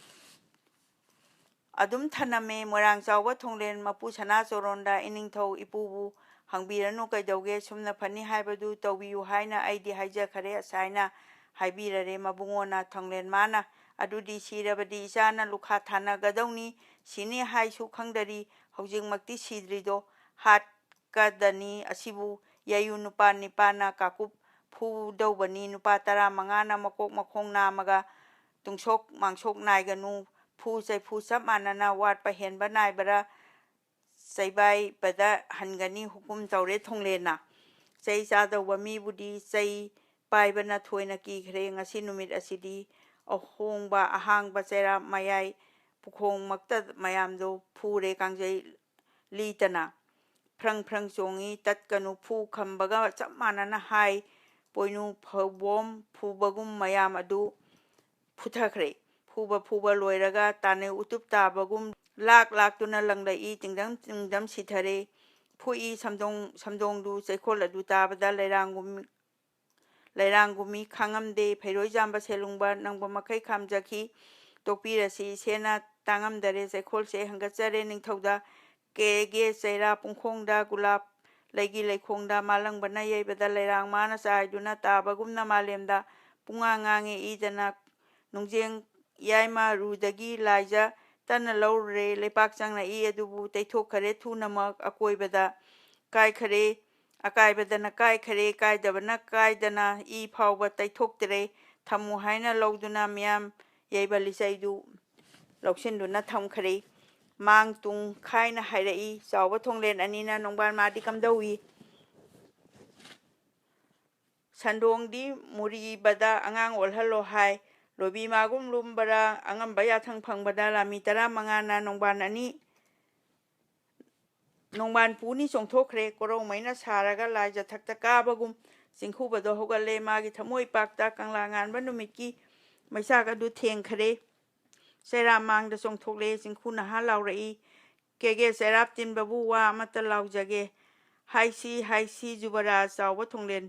ꯑꯗꯨꯝ ꯊꯅꯝꯃꯦ ꯃꯣꯏꯔꯥꯡ ꯆꯥꯎꯕ ꯊꯣꯡꯂꯦꯟ ꯃꯄꯨ ꯁꯅꯥꯆꯣꯔꯣꯟꯗ ꯏꯅꯤꯡꯊꯧ ꯏꯄꯨꯕꯨ ꯍꯪꯕꯤꯔꯅꯨ ꯀꯩꯗꯧꯒꯦ ꯁꯨꯝꯅ ꯐꯅꯤ ꯍꯥꯏꯕꯗꯨ ꯇꯧꯕꯤꯌꯨ ꯍꯥꯏꯅ ꯑꯩꯗꯤ ꯍꯥꯏꯖꯈꯔꯦ ꯑꯁꯥꯏꯅ ꯍꯥꯏꯕꯤꯔꯔꯦ ꯃꯕꯨꯡꯉꯣꯅ ꯊꯣꯡꯂꯦꯟ ꯃꯥꯅ ꯑꯗꯨꯗꯤ ꯁꯤꯔꯕꯗꯤ ꯏꯆꯥꯅ ꯂꯨꯈꯥ ꯊꯥꯅꯒꯗꯧꯅꯤ ꯁꯤꯅꯤ ꯍꯥꯏꯁꯨ ꯈꯪꯗꯔꯤ ꯍꯧꯖꯤꯛꯃꯛꯇꯤ ꯁꯤꯗ꯭ꯔꯤꯗꯣ ꯍꯥꯠꯀꯗꯅꯤ ꯑꯁꯤꯕꯨ ꯌꯩꯌꯨ ꯅꯨꯄꯥ 9ꯅ ꯀꯥꯀꯨꯞ ꯐꯨꯗꯧꯕꯅꯤ ꯅꯨꯄꯥ 15ꯅ ꯃꯀꯣꯛ ꯃꯈꯣꯡ ꯅꯥꯝꯃꯒ ꯇꯨꯡꯁꯣꯛ ꯃꯥꯡꯁꯣꯛ ꯅꯥꯏꯒꯅꯨ ꯐꯨ ꯆꯩꯐꯨ ꯆꯞ ꯃꯥꯟꯅꯅ ꯋꯥꯠꯄ ꯍꯦꯟꯕ ꯅꯥꯏꯕꯔꯥ ꯆꯩꯕꯥꯏꯕꯗ ꯍꯟꯒꯅꯤ ꯍꯨꯀꯨꯝ ꯇꯧꯔꯦ ꯊꯣꯡꯂꯦꯟꯅ ꯆꯩ ꯆꯥꯗꯧꯕ ꯃꯤꯕꯨꯗꯤ ꯆꯩ ꯄꯥꯏꯕꯅ ꯊꯣꯏꯅ ꯀꯤꯈ꯭ꯔꯦ ꯉꯁꯤ ꯅꯨꯃꯤꯠ ꯑꯁꯤꯗꯤ ꯑꯍꯥꯡꯕ ꯆꯩꯔꯥꯛ ꯃꯌꯥꯏ ꯄꯨꯈꯣꯡꯃꯛꯇ ꯃꯌꯥꯝꯗꯣ ꯐꯨꯔꯦ ꯀꯥꯡꯖꯩ ꯂꯤꯇꯅ ꯐ꯭ꯔꯪ ꯐ꯭ꯔꯪ ꯆꯣꯡꯉꯤ ꯇꯠꯀꯅꯨ ꯐꯨ ꯈꯝꯕꯒ ꯆꯞ ꯃꯥꯟꯅꯅ ꯍꯥꯏ ꯄꯣꯏꯅꯨ ꯐꯧꯕꯣꯝ ꯐꯨꯕꯒꯨꯝ ꯃꯌꯥꯝ ꯑꯗꯨ ꯐꯨꯊꯈ꯭ꯔꯦ ꯐꯨꯕ ꯂꯣꯏꯔꯒ ꯇꯥꯅꯩ ꯎꯇꯨꯞ ꯇꯥꯕꯒꯨꯝ ꯂꯥꯛꯇꯨꯅ ꯂꯪꯂꯛꯏ ꯇꯤꯡꯗꯝ ꯁꯤꯊꯔꯦ ꯐꯨꯏ ꯁꯝꯗꯣꯡꯗꯨ ꯆꯩꯈꯣꯜ ꯑꯗꯨ ꯇꯥꯕꯗ ꯂꯩꯔꯥꯡꯒꯨꯝꯃꯤ ꯈꯥꯡꯉꯝꯗꯦ ꯐꯩꯔꯣꯏꯖꯥꯝꯕ ꯁꯦꯂꯨꯡꯕ ꯅꯪꯕ ꯃꯈꯩ ꯈꯥꯝꯖꯈꯤ ꯇꯣꯛꯄꯤꯔꯁꯤ ꯏꯁꯦꯅ ꯇꯥꯡꯉꯝꯗꯔꯦ ꯆꯩꯈꯣꯜꯁꯦ ꯍꯪꯒꯠꯆꯔꯦ ꯅꯤꯡꯊꯧꯗ ꯀꯦꯒꯦ ꯆꯩꯔꯥ ꯄꯨꯡꯈꯣꯡꯗ ꯒꯨꯂꯥꯞ ꯂꯩꯒꯤ ꯂꯩꯈꯣꯡꯗ ꯃꯥꯂꯪꯕꯅ ꯌꯩꯕꯗ ꯂꯩꯔꯥꯡ ꯃꯥꯅ ꯆꯥꯏꯗꯨꯅ ꯇꯥꯕꯒꯨꯝꯅ ꯃꯥꯂꯦꯝꯗ ꯄꯨꯡꯉꯥꯡ ꯉꯥꯡꯉꯦ ꯏꯗꯅ ꯅꯨꯡꯖꯦꯡ ꯌꯥꯏꯃ ꯔꯨꯗꯒꯤ ꯂꯥꯏꯖ ꯇꯟꯅ ꯂꯧꯔꯨꯔꯦ ꯂꯩꯄꯥꯛ ꯆꯪꯂꯛꯏ ꯑꯗꯨꯕꯨ ꯇꯩꯊꯣꯛꯈꯔꯦ ꯊꯨꯅꯃꯛ ꯑꯀꯣꯏꯕꯗ ꯀꯥꯏꯈꯔꯦ ꯑꯀꯥꯏꯕꯗꯅ ꯀꯥꯏꯈꯔꯦ ꯀꯥꯏꯗꯕꯅ ꯀꯥꯏꯗꯅ ꯏ ꯐꯥꯎꯕ ꯇꯩꯊꯣꯛꯇ꯭ꯔꯦ ꯊꯝꯃꯨ ꯍꯥꯏꯅ ꯂꯧꯗꯨꯅ ꯃꯤꯌꯥꯝ ꯌꯩꯕ ꯂꯤꯆꯩꯗꯨ ꯂꯧꯁꯤꯟꯗꯨꯅ ꯊꯝꯈꯔꯦ ꯃꯥꯡ ꯇꯨꯡ ꯈꯥꯏꯅ ꯍꯥꯏꯔꯛꯏ ꯆꯥꯎꯕ ꯊꯣꯡꯂꯦꯟ ꯑꯅꯤꯅ ꯅꯣꯡꯕꯥꯟ ꯃꯥꯗꯤ ꯀꯝꯗꯧꯏ ꯁꯟꯗꯣꯡꯗꯤ ꯃꯨꯔꯤꯕꯗ ꯑꯉꯥꯡ ꯑꯣꯜꯍꯜꯂꯣ ꯍꯥꯏ ꯂꯣꯏꯕꯤꯃꯥꯒꯨꯝ ꯂꯨꯝꯕꯔꯥ ꯑꯉꯝꯕ ꯌꯥꯊꯪ ꯐꯪꯕꯗ ꯂꯥꯟꯃꯤ 15ꯅ ꯅꯣꯡꯕꯥꯟ ꯄꯨꯅꯤ ꯆꯣꯡꯊꯣꯛꯈ꯭ꯔꯦ ꯀꯣꯔꯧꯃꯩꯅ ꯁꯥꯔꯒ ꯂꯥꯏꯖꯊꯛꯇ ꯀꯥꯕꯒꯨꯝ ꯆꯤꯡꯈꯨꯕꯗꯣ ꯍꯧꯒꯠꯂꯦ ꯃꯥꯒꯤ ꯊꯃꯣꯏꯄꯥꯛꯇ ꯀꯪꯂꯥ ꯉꯥꯟꯕ ꯅꯨꯃꯤꯠꯀꯤ ꯃꯩꯆꯥꯛ ꯑꯗꯨ ꯊꯦꯡꯈꯔꯦ ꯆꯩꯔꯥꯞ ꯃꯥꯡꯗ ꯆꯣꯡꯊꯣꯛꯂꯦ ꯆꯤꯡꯈꯨ ꯅꯍꯥ ꯂꯥꯎꯔꯛꯏ ꯀꯦꯒꯦ ꯆꯩꯔꯥꯞ ꯇꯤꯟꯕꯕꯨ ꯋꯥ ꯑꯃꯠꯇ ꯂꯥꯎꯖꯒꯦ ꯍꯥꯏꯁꯤ ꯖꯨꯕꯔꯥꯖ ꯆꯥꯎꯕ ꯊꯣꯡꯂꯦꯟ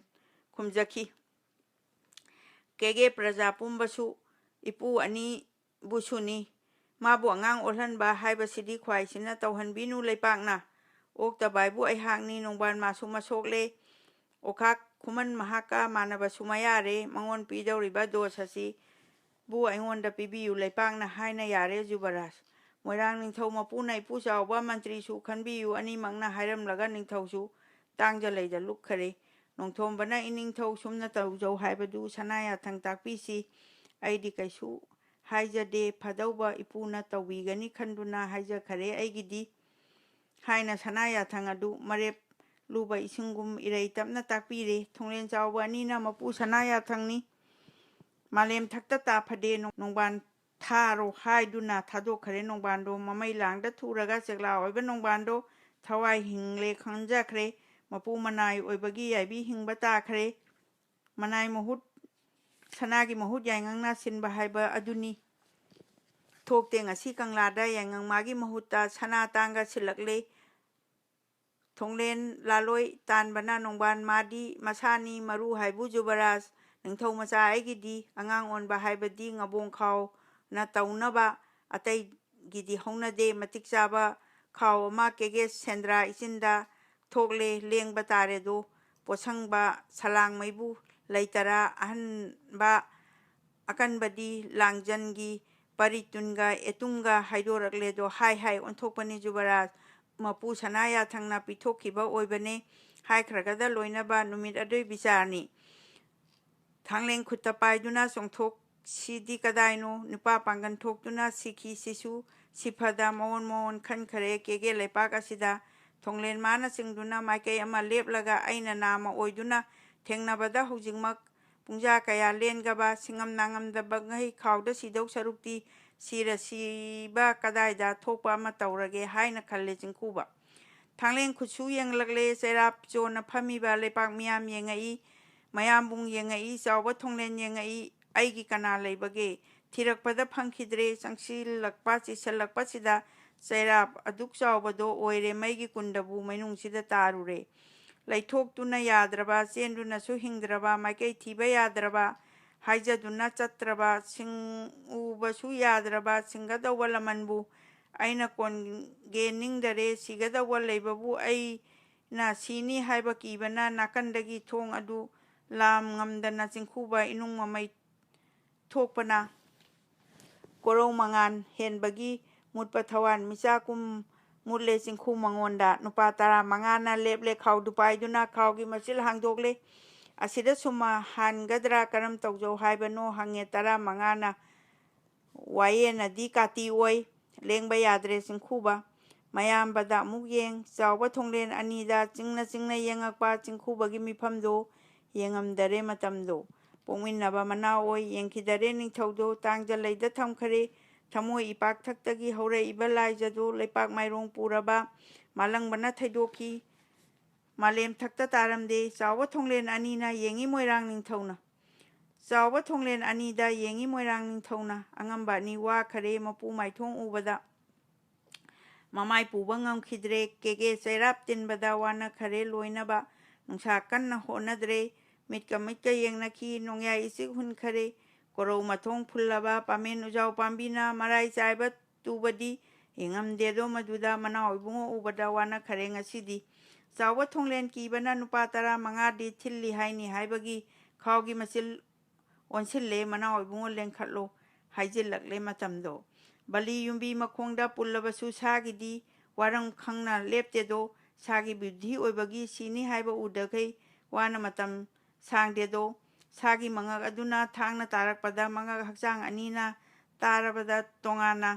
ꯈꯨꯝꯖꯈꯤ ꯀꯦꯒꯦ ꯄ꯭ꯔꯖꯥ ꯄꯨꯝꯕꯁꯨ ꯏꯄꯨ ꯑꯅꯤꯕꯨꯁꯨꯅꯤ ꯃꯥꯕꯨ ꯑꯉꯥꯡ ꯑꯣꯜꯍꯟꯕ ꯍꯥꯏꯕꯁꯤꯗꯤ ꯈ꯭ꯋꯥꯏꯁꯤꯅ ꯇꯧꯍꯟꯕꯤꯅꯨ ꯂꯩꯄꯥꯛꯅ ꯑꯣꯛꯇꯕ ꯍꯥꯏꯕꯨ ꯑꯩꯍꯥꯛꯅꯤ ꯅꯣꯡꯕꯥꯟ ꯃꯥꯁꯨ ꯃꯁꯣꯛꯂꯦ ꯑꯣꯈꯥꯛ ꯈꯨꯃꯟ ꯃꯍꯥꯛꯀ ꯃꯥꯟꯅꯕꯁꯨ ꯃꯌꯥꯔꯦ ꯃꯉꯣꯟ ꯄꯤꯗꯧꯔꯤꯕ ꯗꯣꯁ ꯑꯁꯤ ꯕꯨ ꯑꯩꯉꯣꯟꯗ ꯄꯤꯕꯤꯌꯨ ꯂꯩꯄꯥꯛꯅ ꯍꯥꯏꯅ ꯌꯥꯔꯦ ꯖꯨꯕꯔꯥꯖ ꯃꯣꯏꯔꯥꯡ ꯅꯤꯡꯊꯧ ꯃꯄꯨꯅ ꯏꯄꯨ ꯆꯥꯎꯕ ꯃꯟꯇ꯭ꯔꯤꯁꯨ ꯈꯟꯕꯤꯌꯨ ꯑꯅꯤꯃꯛꯅ ꯍꯥꯏꯔꯝꯂꯒ ꯅꯤꯡꯊꯧꯁꯨ ꯇꯥꯡꯖꯂꯩꯗ ꯂꯨꯞꯈꯔꯦ ꯅꯣꯡꯊꯣꯝꯕꯅ ꯏꯅꯤꯡꯊꯧ ꯁꯨꯝꯅ ꯇꯧꯖꯧ ꯍꯥꯏꯕꯗꯨ ꯁꯅꯥ ꯌꯥꯊꯪ ꯇꯥꯛꯄꯤꯁꯤ ꯑꯩꯗꯤ ꯀꯩꯁꯨ ꯍꯥꯏꯖꯗꯦ ꯐꯗꯧꯕ ꯏꯄꯨꯅ ꯇꯧꯕꯤꯒꯅꯤ ꯈꯟꯗꯨꯅ ꯍꯥꯏꯖꯈꯔꯦ ꯑꯩꯒꯤꯗꯤ ꯍꯥꯏꯅ ꯁꯅꯥ ꯌꯥꯊꯪ ꯑꯗꯨ ꯃꯔꯦꯞ ꯂꯨꯕ ꯏꯁꯤꯡꯒꯨꯝ ꯏꯔꯩ ꯇꯞꯅ ꯇꯥꯛꯄꯤꯔꯦ ꯊꯣꯡꯂꯦꯟ ꯆꯥꯎꯕ ꯑꯅꯤꯅ ꯃꯄꯨ ꯁꯅꯥ ꯌꯥꯊꯪꯅꯤ ꯃꯥꯂꯦꯝ ꯊꯛꯇ ꯇꯥꯐꯗꯦ ꯅꯣꯡꯕꯥꯟ ꯊꯥꯔꯣ ꯍꯥꯏꯗꯨꯅ ꯊꯥꯗꯣꯛꯈꯔꯦ ꯅꯣꯡꯕꯥꯟꯗꯣ ꯃꯃꯩ ꯂꯥꯡꯗ ꯊꯨꯔꯒ ꯆꯦꯛꯂꯥ ꯑꯣꯏꯕ ꯅꯣꯡꯕꯥꯟꯗꯣ ꯊꯋꯥꯏ ꯍꯤꯡꯂꯦ ꯈꯪꯖꯈ꯭ꯔꯦ ꯃꯄꯨ ꯃꯅꯥꯏ ꯑꯣꯏꯕꯒꯤ ꯌꯥꯏꯕꯤ ꯍꯤꯡꯕ ꯇꯥꯈ꯭ꯔꯦ ꯁꯅꯥꯒꯤ ꯃꯍꯨꯠ ꯌꯥꯏꯉꯪꯅ ꯁꯤꯟꯕ ꯍꯥꯏꯕ ꯑꯗꯨꯅꯤ ꯊꯣꯛꯇꯦ ꯉꯁꯤ ꯀꯪꯂꯥꯗ ꯌꯥꯏꯉꯪ ꯃꯥꯒꯤ ꯃꯍꯨꯠꯇ ꯁꯅꯥ ꯇꯥꯡꯒ ꯁꯤꯜꯂꯛꯂꯦ ꯊꯣꯡꯂꯦꯟ ꯂꯥꯂꯣꯏ ꯇꯥꯟꯕꯅ ꯅꯣꯡꯕꯥꯟ ꯃꯥꯗꯤ ꯃꯁꯥꯅꯤ ꯃꯔꯨ ꯍꯥꯏꯕꯨ ꯖꯨꯕꯔꯥꯖ ꯅꯤꯡꯊꯧ ꯃꯆꯥ ꯑꯩꯒꯤꯗꯤ ꯑꯉꯥꯡ ꯑꯣꯟꯕ ꯍꯥꯏꯕꯗꯤ ꯉꯕꯣꯡ ꯈꯥꯎꯅ ꯇꯧꯅꯕ ꯑꯇꯩꯒꯤꯗꯤ ꯍꯧꯅꯗꯦ ꯃꯇꯤꯛ ꯆꯥꯕ ꯈꯥꯎ ꯑꯃ ꯀꯦꯒꯦ ꯁꯦꯟꯗ꯭ꯔꯥ ꯏꯆꯤꯟꯗ ꯊꯣꯛꯂꯦ ꯂꯦꯡꯕ ꯇꯥꯔꯦꯗꯣ ꯄꯣꯠꯁꯪꯕ ꯁꯂꯥꯡ ꯃꯩꯕꯨ ꯂꯩꯇꯔꯥ ꯑꯍꯟꯕ ꯑꯀꯟꯕꯗꯤ ꯂꯥꯡꯖꯟꯒꯤ ꯄꯔꯤꯇꯨꯟꯒ ꯑꯦꯇꯨꯝꯒ ꯍꯥꯏꯗꯣꯔꯛꯂꯦꯗꯣ ꯍꯥꯏ ꯑꯣꯟꯊꯣꯛꯄꯅꯤ ꯖꯨꯕꯔꯥꯖ ꯃꯄꯨ ꯁꯅꯥ ꯌꯥꯊꯪꯅ ꯄꯤꯊꯣꯛꯈꯤꯕ ꯑꯣꯏꯕꯅꯦ ꯍꯥꯏꯈ꯭ꯔꯒꯗ ꯂꯣꯏꯅꯕ ꯅꯨꯃꯤꯠ ꯑꯗꯨꯏ ꯕꯤꯆꯥꯔꯅꯤ ꯊꯥꯡꯂꯦꯟ ꯈꯨꯠꯇ ꯄꯥꯏꯗꯨꯅ ꯆꯣꯡꯊꯣꯛꯁꯤꯗꯤ ꯀꯗꯥꯏꯅꯣ ꯅꯨꯄꯥ ꯄꯥꯡꯒꯟ ꯊꯣꯛꯇꯨꯅ ꯁꯤꯈꯤ ꯁꯤꯁꯨ ꯁꯤꯐꯗ ꯃꯑꯣꯟ ꯈꯟꯈꯔꯦ ꯀꯦꯒꯦ ꯂꯩꯄꯥꯛ ꯑꯁꯤꯗ ꯊꯣꯡꯂꯦꯟ ꯃꯥꯅ ꯆꯤꯡꯗꯨꯅ ꯃꯥꯏꯀꯩ ꯑꯃ ꯂꯦꯞꯂꯒ ꯑꯩꯅ ꯅꯥꯝꯃ ꯑꯣꯏꯗꯨꯅ ꯊꯦꯡꯅꯕꯗ ꯍꯧꯖꯤꯛꯃꯛ ꯄꯨꯡꯖꯥ ꯀꯌꯥ ꯂꯦꯟꯒꯕ ꯁꯤꯡꯉꯝ ꯅꯥꯉꯝꯗꯕꯉꯩ ꯈꯥꯎꯗ ꯁꯤꯗꯧ ꯁꯔꯨꯛꯇꯤ ꯁꯤꯔ ꯁꯤꯕ ꯀꯗꯥꯏꯗ ꯊꯣꯛꯄ ꯑꯃ ꯇꯧꯔꯒꯦ ꯍꯥꯏꯅ ꯈꯜꯂꯦ ꯆꯤꯡꯈꯨꯕ ꯊꯥꯡꯂꯦꯟ ꯈꯨꯠꯁꯨ ꯌꯦꯡꯂꯛꯂꯦ ꯆꯩꯔꯥꯞ ꯆꯣꯟꯅ ꯐꯝꯃꯤꯕ ꯂꯩꯄꯥꯛ ꯃꯤꯌꯥꯝ ꯌꯦꯡꯉꯛꯏ ꯃꯌꯥꯝꯕꯨꯡ ꯌꯦꯡꯉꯛꯏ ꯆꯥꯎꯕ ꯊꯣꯡꯂꯦꯟ ꯌꯦꯡꯉꯛꯏ ꯑꯩꯒꯤ ꯀꯅꯥ ꯂꯩꯕꯒꯦ ꯊꯤꯔꯛꯄꯗ ꯐꯪꯈꯤꯗ꯭ꯔꯦ ꯆꯪꯁꯤꯜꯂꯛꯄ ꯆꯤꯁꯜꯂꯛꯄꯁꯤꯗ ꯆꯩꯔꯥꯞ ꯑꯗꯨꯛ ꯆꯥꯎꯕꯗꯣ ꯑꯣꯏꯔꯦ ꯃꯩꯒꯤ ꯀꯨꯟꯗꯕꯨ ꯃꯅꯨꯡꯁꯤꯗ ꯇꯥꯔꯨꯔꯦ ꯂꯩꯊꯣꯛꯇꯨꯅ ꯌꯥꯗ꯭ꯔꯕ ꯆꯦꯟꯗꯨꯅꯁꯨ ꯍꯤꯡꯗ꯭ꯔꯕ ꯃꯥꯏꯀꯩ ꯊꯤꯕ ꯌꯥꯗ꯭ꯔꯕ ꯍꯥꯏꯖꯗꯨꯅ ꯆꯠꯇ꯭ꯔꯕ ꯎꯕꯁꯨ ꯌꯥꯗ꯭ꯔꯕ ꯁꯤꯡꯒꯗꯧꯕ ꯂꯃꯟꯕꯨ ꯑꯩꯅ ꯀꯣꯟꯒꯦ ꯅꯤꯡꯗꯔꯦ ꯁꯤꯒꯗꯧꯕ ꯂꯩꯕꯕꯨ ꯑꯩꯅ ꯁꯤꯅꯤ ꯍꯥꯏꯕ ꯀꯤꯕꯅ ꯅꯥꯀꯟꯗꯒꯤ ꯊꯣꯡ ꯑꯗꯨ ꯂꯥꯝ ꯉꯝꯗꯅ ꯆꯤꯡꯈꯨꯕ ꯏꯅꯨꯡ ꯃꯃꯩ ꯊꯣꯛꯄꯅ ꯀꯣꯔꯧ ꯃꯉꯥꯟ ꯍꯦꯟꯕꯒꯤ ꯃꯨꯠꯄ ꯊꯋꯥꯟ ꯃꯤꯆꯥꯀꯨꯝ ꯃꯨꯠꯂꯦ ꯆꯤꯡꯈꯨ ꯃꯉꯣꯟꯗ ꯅꯨꯄꯥ 15ꯅ ꯂꯦꯞꯂꯦ ꯈꯥꯎꯗꯨ ꯄꯥꯏꯗꯨꯅ ꯈꯥꯎꯒꯤ ꯃꯆꯤꯜ ꯍꯥꯡꯗꯣꯛꯂꯦ ꯑꯁꯤꯗ ꯁꯨꯝ ꯍꯥꯟꯒꯗ꯭ꯔꯥ ꯀꯔꯝ ꯇꯧꯖꯧ ꯍꯥꯏꯕꯅꯣ ꯍꯪꯉꯦ 15ꯅ ꯋꯥꯌꯦꯅꯗꯤ ꯀꯥꯇꯤ ꯑꯣꯏ ꯂꯦꯡꯕ ꯌꯥꯗ꯭ꯔꯦ ꯆꯤꯡꯈꯨꯕ ꯃꯌꯥꯝꯕꯗ ꯑꯃꯨꯛ ꯌꯦꯡ ꯆꯥꯎꯕ ꯊꯣꯡꯂꯦꯟ ꯑꯅꯤꯗ ꯆꯤꯡꯅ ꯌꯦꯡꯉꯛꯄ ꯆꯤꯡꯈꯨꯕꯒꯤ ꯃꯤꯐꯝꯗꯣ ꯌꯦꯡꯉꯝꯗꯔꯦ ꯃꯇꯝꯗꯣ ꯄꯣꯛꯃꯤꯟꯅꯕ ꯃꯅꯥꯎ ꯑꯣꯏ ꯌꯦꯡꯈꯤꯗꯔꯦ ꯅꯤꯡꯊꯧꯗꯣ ꯇꯥꯡꯖꯂꯩꯗ ꯊꯝꯈꯔꯦ ꯊꯃꯣꯏ ꯏꯄꯥꯛꯊꯛꯇꯒꯤ ꯍꯧꯔꯛꯏꯕ ꯂꯥꯏꯖꯗꯣ ꯂꯩꯄꯥꯛ ꯃꯥꯏꯔꯣꯡ ꯄꯨꯔꯕ ꯃꯥꯂꯪꯕꯅ ꯊꯩꯗꯣꯛꯈꯤ ꯃꯥꯂꯦꯝ ꯊꯛꯇ ꯇꯥꯔꯝꯗꯦ ꯆꯥꯎꯕ ꯊꯣꯡꯂꯦꯟ ꯑꯅꯤꯅ ꯌꯦꯡꯉꯤ ꯃꯣꯏꯔꯥꯡ ꯅꯤꯡꯊꯧꯅ ꯆꯥꯎꯕ ꯊꯣꯡꯂꯦꯟ ꯑꯅꯤꯗ ꯌꯦꯡꯉꯤ ꯃꯣꯏꯔꯥꯡ ꯅꯤꯡꯊꯧꯅ ꯑꯉꯝꯕ ꯑꯅꯤ ꯋꯥꯈꯔꯦ ꯃꯄꯨ ꯃꯥꯏꯊꯣꯡ ꯎꯕꯗ ꯃꯃꯥꯏ ꯄꯨꯕ ꯉꯝꯈꯤꯗ꯭ꯔꯦ ꯀꯦꯒꯦ ꯆꯩꯔꯥꯞ ꯇꯤꯟꯕꯗ ꯋꯥꯅꯈꯔꯦ ꯂꯣꯏꯅꯕ ꯅꯨꯡꯁꯥ ꯀꯟꯅ ꯍꯣꯠꯅꯗ꯭ꯔꯦ ꯃꯤꯠꯀ ꯌꯦꯡꯅꯈꯤ ꯅꯣꯡꯌꯥꯏ ꯏꯆꯤꯛ ꯍꯨꯟꯈꯔꯦ ꯀꯣꯔꯧ ꯃꯊꯣꯡ ꯐꯨꯜꯂꯕ ꯄꯥꯃꯦꯟ ꯎꯖꯥꯎ ꯄꯥꯝꯕꯤꯅ ꯃꯔꯥꯏ ꯆꯥꯏꯕ ꯇꯨꯕꯗꯤ ꯌꯦꯡꯉꯝꯗꯦꯗꯣ ꯃꯗꯨꯗ ꯃꯅꯥꯎ ꯏꯕꯨꯡꯉꯣ ꯎꯕꯗ ꯋꯥꯅꯈꯔꯦ ꯉꯁꯤꯗꯤ ꯆꯥꯎꯕ ꯊꯣꯡꯂꯦꯟ ꯀꯤꯕꯅ ꯅꯨꯄꯥ 15ꯗꯤ ꯊꯤꯜꯂꯤ ꯍꯥꯏꯅꯤ ꯍꯥꯏꯕꯒꯤ ꯈꯥꯎꯒꯤ ꯃꯆꯤꯜ ꯑꯣꯟꯁꯤꯜꯂꯦ ꯃꯅꯥꯎ ꯏꯕꯨꯡꯉꯣ ꯂꯦꯡꯈꯠꯂꯣ ꯍꯥꯏꯖꯤꯜꯂꯛꯂꯦ ꯃꯇꯝꯗꯣ ꯕꯂꯤ ꯌꯨꯝꯕꯤ ꯃꯈꯣꯡꯗ ꯄꯨꯜꯂꯕꯁꯨ ꯁꯥꯒꯤꯗꯤ ꯋꯥꯔꯝ ꯈꯪꯅ ꯂꯦꯞꯇꯦꯗꯣ ꯁꯥꯒꯤ ꯕꯨද්ධꯤ ꯑꯣꯏꯕꯒꯤ ꯁꯤꯅꯤ ꯍꯥꯏꯕ ꯎꯗꯈꯩ ꯋꯥꯅ ꯃꯇꯝ ꯁꯥꯡꯗꯦꯗꯣ ꯁꯥꯒꯤ ꯃꯉꯛ ꯑꯗꯨꯅ ꯊꯥꯡꯅ ꯇꯥꯔꯛꯄꯗ ꯃꯉꯛ ꯍꯛꯆꯥꯡ ꯑꯅꯤꯅ ꯇꯥꯔꯕꯗ ꯇꯣꯉꯥꯟꯅ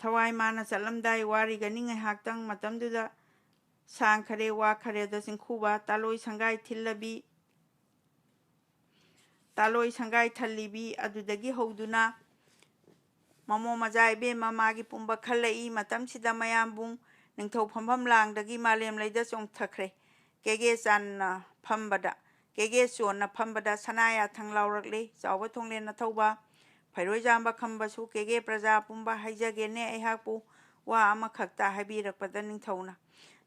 ꯊꯋꯥꯏ ꯃꯥꯅ ꯆꯠꯂꯝꯗꯥꯏ ꯋꯥꯔꯤꯒꯅꯤ ꯉꯥꯏꯍꯥꯛꯇꯪ ꯃꯇꯝꯗꯨꯗ ꯁꯥꯡꯈꯔꯦ ꯋꯥꯈꯔꯦꯗ ꯆꯤꯡꯈꯨꯕ ꯇꯥꯂꯣꯏ ꯁꯪꯒꯥꯏ ꯊꯜꯂꯤꯕꯤ ꯑꯗꯨꯗꯒꯤ ꯍꯧꯗꯨꯅ ꯃꯃꯣ ꯃꯆꯥ ꯏꯕꯦꯝꯃ ꯃꯥꯒꯤ ꯄꯨꯝꯕ ꯈꯜꯂꯛꯏ ꯃꯇꯝꯁꯤꯗ ꯃꯌꯥꯝꯕꯨꯡ ꯅꯤꯡꯊꯧ ꯐꯝꯐꯝ ꯂꯥꯡꯗꯒꯤ ꯃꯥꯂꯦꯝ ꯂꯩꯗ ꯆꯣꯡꯊꯈ꯭ꯔꯦ ꯀꯦꯒꯦ ꯆꯣꯟꯅ ꯐꯝꯕꯗ ꯁꯅꯥ ꯌꯥꯊꯪ ꯂꯥꯎꯔꯛꯂꯦ ꯆꯥꯎꯕ ꯊꯣꯡꯂꯦꯟ ꯑꯊꯧꯕ ꯐꯩꯔꯣꯏꯖꯥꯝꯕ ꯈꯝꯕꯁꯨ ꯀꯦꯒꯦ ꯄ꯭ꯔꯖꯥ ꯄꯨꯝꯕ ꯍꯥꯏꯖꯒꯦꯅꯦ ꯑꯩꯍꯥꯛꯄꯨ ꯋꯥ ꯑꯃꯈꯛꯇ ꯍꯥꯏꯕꯤꯔꯛꯄꯗ ꯅꯤꯡꯊꯧꯅ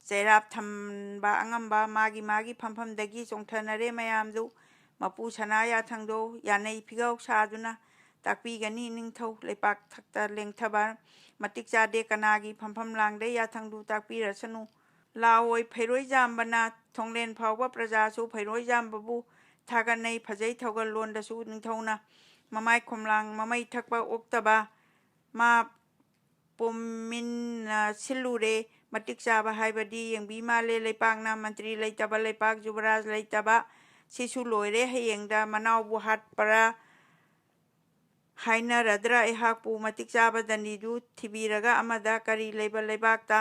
ꯆꯩꯔꯥꯞ ꯊꯝꯕ ꯑꯉꯝꯕ ꯃꯥꯒꯤ ꯐꯝꯐꯝꯗꯒꯤ ꯆꯣꯡꯊꯅꯔꯦ ꯃꯌꯥꯝꯗꯨ ꯃꯄꯨ ꯁꯅꯥ ꯌꯥꯊꯪꯗꯣ ꯌꯥꯅꯩ ꯐꯤꯒꯧ ꯁꯥꯗꯨꯅ ꯇꯥꯛꯄꯤꯒꯅꯤ ꯅꯤꯡꯊꯧ ꯂꯩꯄꯥꯛ ꯊꯛꯇ ꯂꯦꯡꯊꯕ ꯃꯇꯤꯛ ꯆꯥꯗꯦ ꯀꯅꯥꯒꯤ ꯐꯝꯐꯝ ꯂꯥꯡꯗ ꯌꯥꯊꯪꯗꯨ ꯇꯥꯛꯄꯤꯔꯁꯅꯨ ꯂꯥꯎꯑꯣꯏ ꯐꯩꯔꯣꯏꯖꯥꯝꯕꯅ ꯊꯣꯡꯂꯦꯟ ꯐꯥꯎꯕ ꯄ꯭ꯔꯖꯥꯁꯨ ꯐꯩꯔꯣꯏꯖꯥꯝꯕꯕꯨ ꯊꯥꯒꯠꯅꯩ ꯐꯖꯩ ꯊꯧꯒꯜꯂꯣꯟꯗꯁꯨ ꯅꯤꯡꯊꯧꯅ ꯃꯃꯥꯏ ꯈꯣꯝꯂꯥꯡ ꯃꯃꯩ ꯊꯛꯄ ꯑꯣꯛꯇꯕ ꯃꯥ ꯁꯤꯜꯂꯨꯔꯦ ꯃꯇꯤꯛ ꯆꯥꯕ ꯍꯥꯏꯕꯗꯤ ꯌꯦꯡꯕꯤ ꯃꯥꯜꯂꯦ ꯂꯩꯄꯥꯛꯅ ꯃꯟꯇ꯭ꯔꯤ ꯂꯩꯇꯕ ꯂꯩꯄꯥꯛ ꯖꯨꯕꯔꯥꯖ ꯂꯩꯇꯕ ꯁꯤꯁꯨ ꯂꯣꯏꯔꯦ ꯍꯌꯦꯡꯗ ꯃꯅꯥꯎꯕꯨ ꯍꯥꯠꯄꯔꯥ ꯍꯥꯏꯅꯔꯗ꯭ꯔꯥ ꯑꯩꯍꯥꯛꯄꯨ ꯃꯇꯤꯛ ꯆꯥꯕ ꯗꯟꯗꯤꯗꯨ ꯊꯤꯕꯤꯔꯒ ꯑꯃꯗ ꯀꯔꯤ ꯂꯩꯕ ꯂꯩꯕꯥꯛꯇ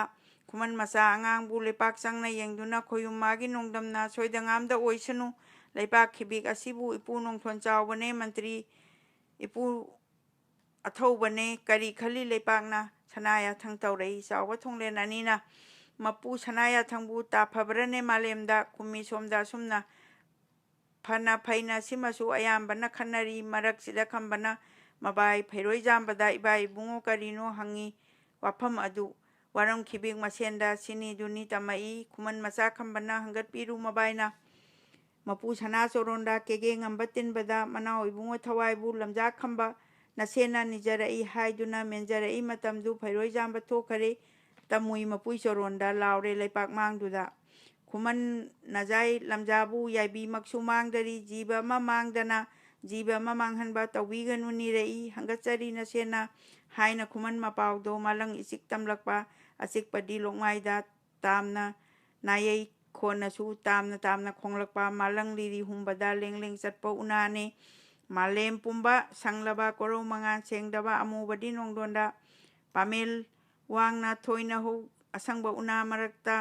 ꯈꯨꯃꯟ ꯃꯆꯥ ꯑꯉꯥꯡꯕꯨ ꯂꯩꯄꯥꯛ ꯆꯪꯅ ꯌꯦꯡꯗꯨꯅ ꯈꯣꯌꯨꯝ ꯃꯥꯒꯤ ꯅꯣꯡꯗꯝꯅ ꯁꯣꯏꯗꯉꯥꯝꯗ ꯑꯣꯏꯁꯅꯨ ꯂꯩꯄꯥꯛ ꯈꯤꯕꯤꯛ ꯑꯁꯤꯕꯨ ꯏꯄꯨ ꯅꯣꯡꯊꯣꯟ ꯆꯥꯎꯕꯅꯦ ꯃꯟꯇ꯭ꯔꯤ ꯏꯄꯨ ꯑꯊꯧꯕꯅꯦ ꯀꯔꯤ ꯈꯜꯂꯤ ꯂꯩꯄꯥꯛꯅ ꯁꯅꯥ ꯌꯥꯊꯪ ꯇꯧꯔꯛꯏ ꯆꯥꯎꯕ ꯊꯣꯡꯂꯦꯟ ꯑꯅꯤꯅ ꯃꯄꯨ ꯁꯅꯥ ꯌꯥꯊꯪꯕꯨ ꯇꯥꯐꯕ꯭ꯔꯅꯦ ꯃꯥꯂꯦꯝꯗ ꯀꯨꯝꯃꯤ ꯁꯣꯝꯗ ꯑꯁꯨꯝꯅ ꯐꯅ ꯐꯩꯅ ꯁꯤꯃꯁꯨ ꯑꯌꯥꯝꯕꯅ ꯈꯟꯅꯔꯤ ꯃꯔꯛꯁꯤꯗ ꯈꯝꯕꯅ ꯃꯕꯥꯏ ꯐꯩꯔꯣꯏꯖꯥꯝꯕꯗ ꯏꯕꯥꯏ ꯏꯕꯨꯡꯉꯣ ꯀꯔꯤꯅꯣ ꯍꯪꯉꯤ ꯋꯥꯐꯝ ꯑꯗꯨ ꯋꯥꯔꯝ ꯈꯤꯕꯤꯛ ꯃꯁꯦꯟꯗ ꯁꯤꯅꯤꯗꯨꯅꯤ ꯇꯝꯃꯛꯏ ꯈꯨꯃꯟ ꯃꯆꯥ ꯈꯝꯕꯅ ꯍꯪꯒꯠꯄꯤꯔꯨ ꯃꯕꯥꯏꯅ ꯃꯄꯨ ꯁꯅꯥ ꯆꯣꯔꯣꯟꯗ ꯀꯦꯒꯦ ꯉꯝꯕ ꯇꯤꯟꯕꯗ ꯃꯅꯥꯎ ꯏꯕꯨꯡꯉꯣ ꯊꯋꯥꯏꯕꯨ ꯂꯝꯖꯥ ꯈꯝꯕ ꯅꯁꯦꯅ ꯅꯤꯖꯔꯛꯏ ꯍꯥꯏꯗꯨꯅ ꯃꯦꯟꯖꯔꯛꯏ ꯃꯇꯝꯗꯨ ꯐꯩꯔꯣꯏꯖꯥꯝꯕ ꯊꯣꯛꯈꯔꯦ ꯇꯃꯨꯏ ꯃꯄꯨꯏ ꯆꯣꯔꯣꯟꯗ ꯂꯥꯎꯔꯦ ꯂꯩꯄꯥꯛ ꯃꯥꯡꯗꯨꯗ ꯈꯨꯃꯟ ꯅꯖꯥꯏ ꯂꯝꯖꯥꯕꯨ ꯌꯥꯏꯕꯤꯃꯛꯁꯨ ꯃꯥꯡꯗꯔꯤ ꯖꯤꯕ ꯑꯃ ꯃꯥꯡꯗꯅ ꯖꯤꯕ ꯑꯃ ꯃꯥꯡꯍꯟꯕ ꯇꯧꯕꯤꯒꯅꯨ ꯅꯤꯔꯛꯏ ꯍꯪꯒꯠꯆꯔꯤ ꯅꯁꯦꯅ ꯍꯥꯏꯅ ꯈꯨꯃꯟ ꯃꯄꯥꯎꯗꯣ ꯃꯥꯂꯪ ꯏꯆꯤꯛ ꯇꯝꯂꯛꯄ ꯑꯆꯤꯛꯄꯗꯤ ꯂꯣꯛꯃꯥꯏꯗ ꯇꯥꯝꯅ ꯅꯥꯌꯩ ꯈꯣꯟꯅꯁꯨ ꯇꯥꯝꯅ ꯇꯥꯝꯅ ꯈꯣꯡꯂꯛꯄ ꯃꯥꯂꯪ ꯂꯤꯔꯤ ꯍꯨꯝꯕꯗ ꯂꯦꯡ ꯂꯦꯡ ꯆꯠꯄ ꯎꯅꯥꯅꯦ ꯃꯥꯂꯦꯝ ꯄꯨꯝꯕ ꯁꯪꯂꯕ ꯀꯣꯔꯧ ꯃꯉꯥꯟ ꯁꯦꯡꯗꯕ ꯑꯃꯨꯕꯗꯤ ꯅꯣꯡꯗꯣꯟꯗ ꯄꯥꯃꯦꯜ ꯋꯥꯡꯅ ꯊꯣꯏꯅ ꯍꯧ ꯑꯁꯪꯕ ꯎꯅꯥ ꯃꯔꯛꯇ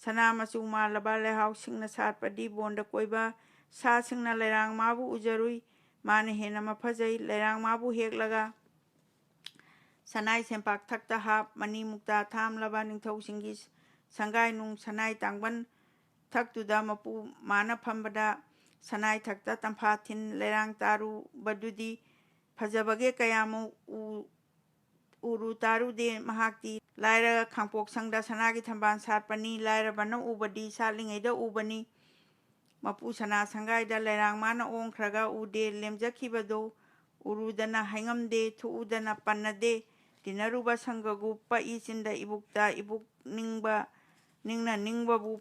ꯁꯅꯥ ꯃꯆꯨ ꯃꯥꯜꯂꯕ ꯂꯩꯍꯥꯎꯁꯤꯡꯅ ꯁꯥꯠꯄꯗꯤ ꯕꯣꯟꯗ ꯀꯣꯏꯕ ꯁꯥꯁꯤꯡꯅ ꯂꯩꯔꯥꯡ ꯃꯥꯕꯨ ꯎꯖꯔꯨꯏ ꯃꯥꯅ ꯍꯦꯟꯅ ꯃꯐꯖꯩ ꯂꯩꯔꯥꯡ ꯃꯥꯕꯨ ꯍꯦꯛꯂꯒ ꯁꯅꯥꯏ ꯁꯦꯝꯄꯥꯛ ꯊꯛꯇ ꯍꯥꯞ ꯃꯅꯤ ꯃꯨꯛꯇ ꯊꯥꯝꯂꯕ ꯅꯤꯡꯊꯧꯁꯤꯡꯒꯤ ꯁꯪꯒꯥꯏ ꯅꯨꯡ ꯁꯅꯥꯏ ꯇꯥꯡꯕꯟ ꯊꯛꯇꯨꯗ ꯃꯄꯨ ꯃꯥꯅ ꯐꯝꯕꯗ ꯁꯅꯥꯏ ꯊꯛꯇ ꯇꯝꯐꯥ ꯊꯤꯟ ꯂꯩꯔꯥꯡ ꯇꯥꯔꯨꯕꯗꯨꯗꯤ ꯐꯖꯕꯒꯦ ꯀꯌꯥꯃꯨꯛ ꯎꯔꯨ ꯇꯥꯔꯨꯗꯦ ꯃꯍꯥꯛꯇꯤ ꯂꯥꯏꯔ ꯈꯥꯡꯄꯣꯛꯁꯪꯗ ꯁꯅꯥꯒꯤ ꯊꯝꯕꯥꯜ ꯁꯥꯠꯄꯅꯤ ꯂꯥꯏꯔꯕꯅ ꯎꯕꯗꯤ ꯁꯥꯠꯂꯤꯉꯩꯗ ꯎꯕꯅꯤ ꯃꯄꯨ ꯁꯅꯥ ꯁꯪꯒꯥꯏꯗ ꯂꯩꯔꯥꯡ ꯃꯥꯅ ꯑꯣꯡꯈ꯭ꯔꯒ ꯎꯗꯦ ꯂꯦꯝꯖꯈꯤꯕꯗꯣ ꯎꯔꯨꯗꯅ ꯍꯥꯏꯉꯝꯗꯦ ꯊꯨꯎꯗꯅ ꯄꯟꯅꯗꯦ ꯇꯤꯟꯅꯔꯨꯕ ꯁꯪꯒꯒꯨ ꯄꯛꯏ ꯆꯤꯟꯗ ꯏꯕꯨꯛꯇ ꯏꯕꯨꯛ ꯅꯤꯡꯕ ꯅꯤꯡꯅ ꯅꯤꯡꯕꯕꯨ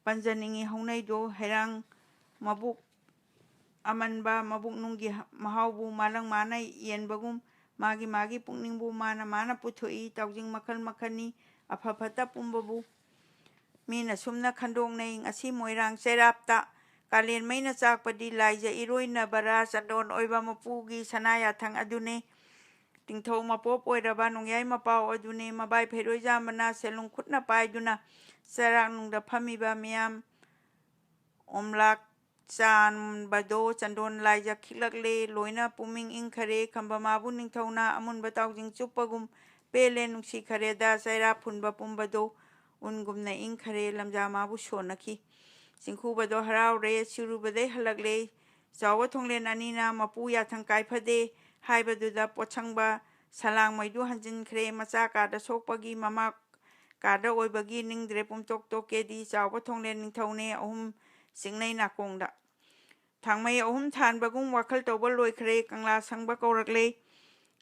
ꯄꯟꯖꯅꯤꯡꯉꯤ ꯍꯧꯅꯩꯗꯣ ꯍꯩꯔꯥꯡ ꯃꯕꯨꯛ ꯑꯃꯟꯕ ꯃꯕꯨꯛꯅꯨꯡꯒꯤ ꯃꯍꯥꯎꯕꯨ ꯃꯥꯂꯪ ꯃꯥꯅ ꯌꯦꯟꯕꯒꯨꯝ ꯃꯥꯒꯤ ꯃꯥꯒꯤ ꯄꯨꯛꯅꯤꯡꯕꯨ ꯃꯥꯅ ꯄꯨꯊꯣꯛꯏ ꯇꯥꯎꯖꯤꯡ ꯃꯈꯜ ꯃꯈꯜꯅꯤ ꯑꯐ ꯐꯠꯇ ꯄꯨꯝꯕꯕꯨ ꯃꯤꯅ ꯁꯨꯝꯅ ꯈꯟꯗꯣꯛꯅꯩ ꯉꯁꯤ ꯃꯣꯏꯔꯥꯡ ꯆꯩꯔꯥꯞꯇ ꯀꯥꯂꯦꯟ ꯃꯩꯅ ꯆꯥꯛꯄꯗꯤ ꯂꯥꯏꯖ ꯏꯔꯣꯏꯅꯕꯔꯥ ꯆꯟꯗꯣꯟ ꯑꯣꯏꯕ ꯃꯄꯨꯒꯤ ꯁꯅꯥ ꯌꯥꯊꯪ ꯑꯗꯨꯅꯦ ꯇꯤꯡꯊꯧ ꯃꯄꯣꯞ ꯑꯣꯏꯔꯕ ꯅꯣꯡꯌꯥꯏ ꯃꯄꯥꯎ ꯑꯗꯨꯅꯦ ꯃꯕꯥꯏ ꯐꯩꯔꯣꯏꯖꯥꯝꯕꯅ ꯁꯦꯂꯨꯡ ꯈꯨꯠꯅ ꯄꯥꯏꯗꯨꯅ ꯆꯩꯔꯥꯛꯅꯨꯡꯗ ꯐꯝꯃꯤꯕ ꯃꯤꯌꯥꯝ ꯑꯣꯝꯂꯥꯛ ꯆꯥꯟꯕꯗꯣ ꯆꯟꯗꯣꯟ ꯂꯥꯏꯖ ꯈꯤꯛꯂꯛꯂꯦ ꯂꯣꯏꯅ ꯄꯨꯛꯅꯤꯡ ꯏꯪꯈꯔꯦ ꯈꯝꯕ ꯃꯥꯕꯨ ꯅꯤꯡꯊꯧꯅ ꯑꯃꯨꯟꯕ ꯇꯥꯎꯖꯤꯡ ꯆꯨꯞꯄꯒꯨꯝ ꯄꯦꯜꯂꯦ ꯅꯨꯡꯁꯤꯈꯔꯦꯗ ꯆꯩꯔꯥꯞ ꯐꯨꯟꯕ ꯄꯨꯝꯕꯗꯣ ꯎꯟꯒꯨꯝꯅ ꯏꯪꯈꯔꯦ ꯂꯝꯖꯥ ꯃꯥꯕꯨ ꯁꯣꯟꯅꯈꯤ ꯆꯤꯡꯈꯨꯕꯗꯣ ꯍꯔꯥꯎꯔꯦ ꯁꯤꯔꯨꯕꯗꯩ ꯍꯜꯂꯛꯂꯦ ꯆꯥꯎꯕ ꯊꯣꯡꯂꯦꯟ ꯑꯅꯤꯅ ꯃꯄꯨ ꯌꯥꯊꯪ ꯀꯥꯏꯐꯗꯦ ꯍꯥꯏꯕꯗꯨꯗ ꯄꯣꯠꯁꯪꯕ ꯁꯂꯥꯡꯃꯩꯗꯨ ꯍꯟꯖꯤꯟꯈ꯭ꯔꯦ ꯃꯆꯥ ꯀꯥꯗ ꯁꯣꯛꯄꯒꯤ ꯃꯃꯥ ꯀꯥꯗ ꯑꯣꯏꯕꯒꯤ ꯅꯤꯡꯗ꯭ꯔꯦ ꯄꯨꯝꯇꯣꯛ ꯇꯣꯛꯀꯦꯗꯤ ꯆꯥꯎꯕ ꯊꯣꯡꯂꯦꯟ ꯅꯤꯡꯊꯧꯅꯦ ꯑꯍꯨꯝ ꯆꯤꯡꯅꯩ ꯅꯥꯀꯣꯡꯗ ꯊꯥꯡꯃꯩ ꯑꯍꯨꯝ ꯊꯥꯟꯕꯒꯨꯝ ꯋꯥꯈꯜ ꯇꯧꯕ ꯂꯣꯏꯈ꯭ꯔꯦ ꯀꯪꯂꯥ ꯁꯪꯕ ꯀꯧꯔꯛꯂꯦ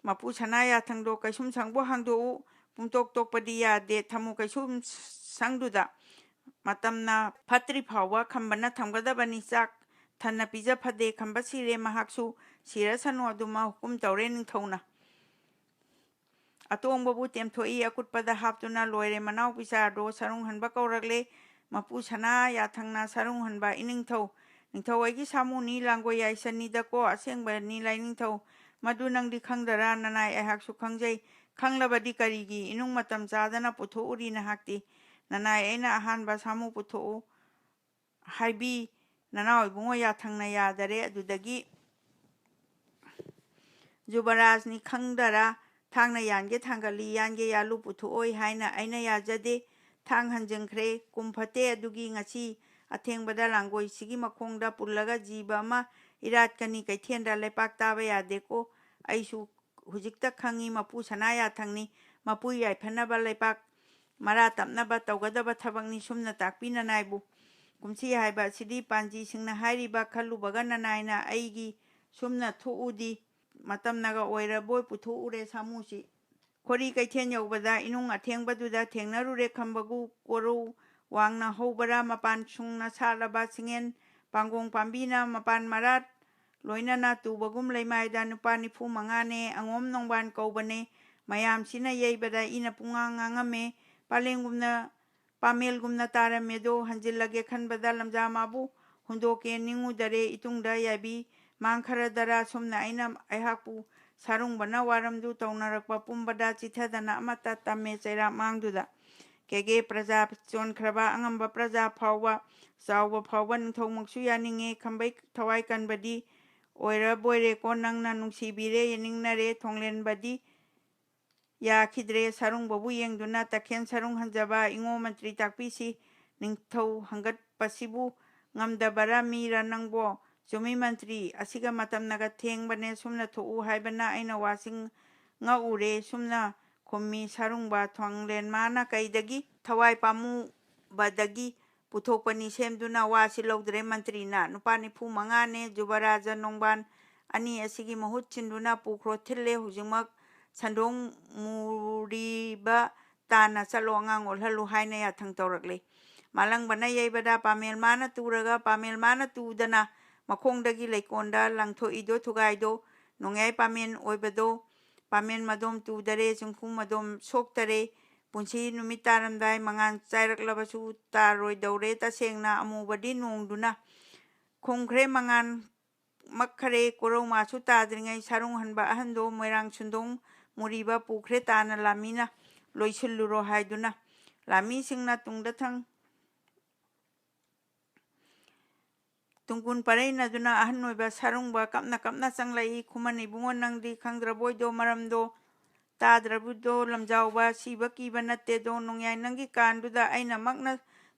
ꯃꯄꯨ ꯁꯅꯥ ꯌꯥꯊꯪꯗꯣ ꯀꯩꯁꯨꯝ ꯁꯪꯕꯨ ꯍꯥꯡꯗꯣꯛꯎ ꯄꯨꯡꯇꯣꯛ ꯇꯣꯛꯄꯗꯤ ꯌꯥꯗꯦ ꯊꯝꯃꯨ ꯀꯩꯁꯨꯝ ꯁꯪꯗꯨꯗ ꯃꯇꯝꯅ ꯐꯠꯇ꯭ꯔꯤ ꯐꯥꯎꯕ ꯈꯝꯕꯅ ꯊꯝꯒꯗꯕꯅꯤ ꯆꯥꯛ ꯊꯟꯅ ꯄꯤꯖ ꯐꯗꯦ ꯈꯝꯕ ꯁꯤꯔꯦ ꯃꯍꯥꯛꯁꯨ ꯁꯤꯔꯁꯅꯨ ꯑꯗꯨꯃ ꯍꯨꯀꯨꯝ ꯇꯧꯔꯦ ꯅꯤꯡꯊꯧꯅ ꯑꯇꯣꯡꯕꯕꯨ ꯇꯦꯝꯊꯣꯛꯏ ꯑꯀꯨꯠꯄꯗ ꯍꯥꯞꯇꯨꯅ ꯂꯣꯏꯔꯦ ꯃꯅꯥꯎ ꯄꯤꯆꯥꯔꯗꯣ ꯁꯔꯨꯡ ꯍꯟꯕ ꯀꯧꯔꯛꯂꯦ ꯃꯄꯨ ꯁꯅꯥ ꯌꯥꯊꯪꯅ ꯁꯔꯨꯡ ꯍꯟꯕ ꯏꯅꯤꯡꯊꯧ ꯅꯤꯡꯊꯧ ꯑꯩꯒꯤ ꯁꯥꯃꯨꯅꯤ ꯂꯥꯡꯒꯣꯏ ꯌꯥꯏꯁꯅꯤꯗꯀꯣ ꯑꯁꯦꯡꯕꯅꯤ ꯂꯥꯏꯅꯤꯡꯊꯧ ꯃꯗꯨ ꯅꯪꯗꯤ ꯈꯪꯗꯔꯥ ꯅꯅꯥꯏ ꯑꯩꯍꯥꯛꯁꯨ ꯈꯪꯖꯩ ꯈꯪꯂꯕꯗꯤ ꯀꯔꯤꯒꯤ ꯏꯅꯨꯡ ꯃꯇꯝ ꯆꯥꯗꯅ ꯄꯨꯊꯣꯛꯎꯔꯤ ꯅꯍꯥꯛꯇꯤ ꯅꯅꯥꯏ ꯑꯩꯅ ꯑꯍꯥꯟꯕ ꯁꯥꯃꯨ ꯄꯨꯊꯣꯛꯎ ꯍꯥꯏꯕꯤ ꯅꯅꯥꯎ ꯏꯕꯨꯡꯉꯣ ꯌꯥꯊꯪꯅ ꯌꯥꯗꯔꯦ ꯑꯗꯨꯗꯒꯤ ꯖꯨꯕꯔꯥꯖꯅꯤ ꯈꯪꯗꯔꯥ ꯊꯥꯡꯅ ꯌꯥꯟꯒꯦ ꯊꯥꯡꯒꯠꯂꯤ ꯌꯥꯟꯒꯦ ꯌꯥꯜꯂꯨ ꯄꯨꯊꯣꯛꯑꯣꯏ ꯍꯥꯏꯅ ꯑꯩꯅ ꯌꯥꯖꯗꯦ ꯊꯥꯡ ꯍꯟꯖꯤꯟꯈ꯭ꯔꯦ ꯀꯨꯝ ꯐꯠꯇꯦ ꯑꯗꯨꯒꯤ ꯉꯁꯤ ꯑꯊꯦꯡꯕꯗ ꯂꯥꯡꯒꯣꯏꯁꯤꯒꯤ ꯃꯈꯣꯡꯗ ꯄꯨꯜꯂꯒ ꯖꯤꯕ ꯑꯃ ꯏꯔꯥꯠꯀꯅꯤ ꯀꯩꯊꯦꯜꯗ ꯂꯩꯄꯥꯛ ꯇꯥꯕ ꯌꯥꯗꯦꯀꯣ ꯑꯩꯁꯨ ꯍꯧꯖꯤꯛꯇ ꯈꯪꯉꯤ ꯃꯄꯨ ꯁꯅꯥ ꯌꯥꯊꯪꯅꯤ ꯃꯄꯨ ꯌꯥꯏꯐꯅꯕ ꯂꯩꯄꯥꯛ ꯃꯔꯥ ꯇꯞꯅꯕ ꯇꯧꯒꯗꯕ ꯊꯕꯛꯅꯤ ꯁꯨꯝꯅ ꯇꯥꯛꯄꯤ ꯅꯅꯥꯏꯕꯨ ꯀꯨꯝꯁꯤ ꯍꯥꯏꯕ ꯑꯁꯤꯗꯤ ꯄꯥꯟꯖꯤꯁꯤꯡꯅ ꯍꯥꯏꯔꯤꯕ ꯈꯜꯂꯨꯕꯒ ꯅꯅꯥꯏꯅ ꯑꯩꯒꯤ ꯁꯨꯝꯅ ꯊꯣꯛꯎꯗꯤ ꯃꯇꯝꯅꯒ ꯑꯣꯏꯔꯕꯣꯏ ꯄꯨꯊꯣꯛꯎꯔꯦ ꯁꯥꯃꯨꯁꯤ ꯈꯣꯔꯤ ꯀꯩꯊꯦꯜ ꯌꯧꯕꯗ ꯏꯅꯨꯡ ꯑꯊꯦꯡꯕꯗꯨꯗ ꯊꯦꯡꯅꯔꯨꯔꯦ ꯈꯝꯕꯒꯨ ꯀꯣꯔꯧ ꯋꯥꯡꯅ ꯍꯧꯕꯔꯥ ꯃꯄꯥꯟ ꯁꯨꯡꯅ ꯁꯥꯠꯂꯕ ꯆꯤꯡꯉꯦꯟ ꯄꯥꯡꯒꯣꯡ ꯄꯥꯝꯕꯤꯅ ꯃꯄꯥꯟ ꯃꯔꯥꯠ ꯂꯣꯏꯅꯅ ꯇꯨꯕꯒꯨꯝ ꯂꯩꯃꯥꯏꯗ ꯅꯨꯄꯥ 95ꯅꯦ ꯑꯉꯣꯝ ꯅꯣꯡꯕꯥꯟ ꯀꯧꯕꯅꯦ ꯃꯌꯥꯝꯁꯤꯅ ꯌꯩꯕꯗ ꯏꯅ ꯄꯨꯡꯉꯥꯡ ꯉꯥꯡꯉꯝꯃꯦ ꯄꯥꯃꯦꯜꯒꯨꯝꯅ ꯇꯥꯔꯝꯃꯦꯗꯣ ꯍꯟꯖꯤꯜꯂꯒꯦ ꯈꯟꯕꯗ ꯂꯝꯖꯥ ꯃꯥꯕꯨ ꯍꯨꯟꯗꯣꯛꯀꯦ ꯅꯤꯡꯉꯨꯗꯔꯦ ꯏꯇꯨꯡꯗ ꯌꯥꯏꯕꯤ ꯃꯥꯡꯈꯔꯗꯔꯥ ꯁꯨꯝꯅ ꯑꯩꯍꯥꯛꯄꯨ ꯁꯥꯔꯨꯡꯕꯅ ꯋꯥꯔꯝꯗꯨ ꯇꯧꯅꯔꯛꯄ ꯄꯨꯝꯕꯗ ꯆꯤꯊꯗꯅ ꯑꯃꯠꯇ ꯇꯝꯃꯦ ꯆꯩꯔꯥꯛ ꯃꯥꯡꯗꯨꯗ ꯀꯦꯒꯦ ꯄ꯭ꯔꯖꯥ ꯆꯣꯟꯈ꯭ꯔꯕ ꯑꯉꯝꯕ ꯄ꯭ꯔꯖꯥ ꯐꯥꯎꯕ ꯆꯥꯎꯕ ꯐꯥꯎꯕ ꯅꯤꯡꯊꯧꯃꯛꯁꯨ ꯌꯥꯅꯤꯡꯉꯦ ꯈꯝꯕꯩ ꯊꯋꯥꯏ ꯀꯟꯕꯗꯤ ꯑꯣꯏꯔꯕꯣꯏꯔꯦꯀꯣ ꯅꯪꯅ ꯅꯨꯡꯁꯤꯕꯤꯔꯦ ꯌꯦꯡꯅꯤꯡꯅꯔꯦ ꯊꯣꯡꯂꯦꯟꯕꯗꯤ ꯌꯥꯈꯤꯗ꯭ꯔꯦ ꯁꯥꯔꯨꯡꯕꯕꯨ ꯌꯦꯡꯗꯨꯅ ꯇꯈꯦꯜ ꯁꯔꯨꯡ ꯍꯟꯖꯕ ꯏꯉꯣ ꯃꯟꯇ꯭ꯔꯤ ꯇꯥꯛꯄꯤꯁꯤ ꯅꯤꯡꯊꯧ ꯍꯪꯒꯠꯄꯁꯤꯕꯨ ꯉꯝꯗꯕꯔꯥ ꯃꯤꯔ ꯅꯪꯕꯣ ꯆꯨꯝꯃꯤ ꯃꯟꯇ꯭ꯔꯤ ꯑꯁꯤꯒ ꯃꯇꯝꯅꯒ ꯊꯦꯡꯕꯅꯦ ꯁꯨꯝꯅ ꯊꯣꯛꯎ ꯍꯥꯏꯕꯅ ꯑꯩꯅ ꯋꯥꯁꯤꯡ ꯉꯛꯎꯔꯦ ꯁꯨꯝꯅ ꯈꯨꯝꯃꯤ ꯁꯥꯔꯨꯡꯕ ꯊꯣꯡꯂꯦꯟ ꯃꯥꯅ ꯀꯩꯗꯒꯤ ꯊꯋꯥꯏ ꯄꯥꯝꯃꯨꯕꯗꯒꯤ ꯄꯨꯊꯣꯛꯄꯅꯤ ꯁꯦꯝꯗꯨꯅ ꯋꯥꯁꯤ ꯂꯧꯗ꯭ꯔꯦ ꯃꯟꯇ꯭ꯔꯤꯅ ꯅꯨꯄꯥ ꯅꯤꯐꯨ ꯃꯉꯥꯅꯦ ꯖꯨꯕꯔꯥꯖ ꯅꯣꯡꯕꯥꯟ ꯑꯅꯤ ꯑꯁꯤꯒꯤ ꯃꯍꯨꯠ ꯁꯤꯟꯗꯨꯅ ꯄꯨꯈ꯭ꯔꯣ ꯊꯤꯜꯂꯦ ꯍꯧꯖꯤꯛꯃꯛ ꯁꯟꯗꯣꯡ ꯃꯨꯔꯤꯕ ꯇꯥꯟꯅ ꯆꯠꯂꯣ ꯑꯉꯥꯡ ꯑꯣꯜꯍꯜꯂꯨ ꯍꯥꯏꯅ ꯌꯥꯊꯪ ꯇꯧꯔꯛꯂꯦ ꯃꯥꯂꯪꯕꯅ ꯌꯩꯕꯗ ꯄꯥꯃꯦꯜ ꯃꯥꯅ ꯇꯨꯔꯒ ꯄꯥꯃꯦꯜ ꯃꯥꯅ ꯇꯨꯗꯅ ꯃꯈꯣꯡꯗꯒꯤ ꯂꯩꯀꯣꯟꯗ ꯂꯪꯊꯣꯛꯏꯗꯣ ꯊꯨꯒꯥꯏꯗꯣ ꯅꯣꯡꯌꯥꯏ ꯄꯥꯃꯦꯟ ꯑꯣꯏꯕꯗꯣ ꯄꯥꯃꯦꯟ ꯃꯗꯣꯝ ꯇꯨꯗꯔꯦ ꯆꯨꯡꯈꯨ ꯃꯗꯣꯝ ꯁꯣꯛꯇꯔꯦ ꯄꯨꯟꯁꯤ ꯅꯨꯃꯤꯠ ꯇꯥꯔꯝꯗꯥꯏ ꯃꯉꯥꯟ ꯆꯥꯏꯔꯛꯂꯕꯁꯨ ꯇꯥꯔꯣꯏꯗꯧꯔꯦ ꯇꯁꯦꯡꯅ ꯑꯃꯨꯕꯗꯤ ꯅꯣꯡꯗꯨꯅ ꯈꯨꯝꯈ꯭ꯔꯦ ꯃꯉꯥꯟ ꯃꯛꯈꯔꯦ ꯀꯣꯔꯧ ꯃꯥꯁꯨ ꯇꯥꯗ꯭ꯔꯤꯉꯩ ꯁꯥꯔꯨꯡ ꯍꯟꯕ ꯑꯍꯟꯗꯣ ꯃꯣꯏꯔꯥꯡ ꯁꯨꯟꯗꯣꯡ ꯃꯨꯔꯤꯕ ꯄꯨꯈ꯭ꯔꯦ ꯇꯥꯅ ꯂꯥꯃꯤꯅ ꯂꯣꯏꯁꯤꯜꯂꯨꯔꯣ ꯍꯥꯏꯗꯨꯅ ꯂꯥꯃꯤꯁꯤꯡꯅ ꯇꯨꯡꯀꯨꯟ ꯄꯔꯩꯅꯗꯨꯅ ꯑꯍꯟ ꯑꯣꯏꯕ ꯁꯥꯔꯨꯡꯕ ꯀꯞꯅ ꯀꯞꯅ ꯆꯪꯂꯛꯏ ꯈꯨꯃꯟ ꯏꯕꯨꯡꯉꯣ ꯅꯪꯗꯤ ꯈꯪꯗ꯭ꯔꯕꯣꯏꯗꯣ ꯃꯔꯝꯗꯣ ꯇꯥꯗ꯭ꯔꯕꯗꯣ ꯂꯝꯖꯥꯎꯕ ꯁꯤꯕ ꯀꯤꯕ ꯅꯠꯇꯦꯗꯣ ꯅꯣꯡꯌꯥꯏ ꯅꯪꯒꯤ ꯀꯥꯟꯗꯨꯗ ꯑꯩꯅꯃꯛꯅ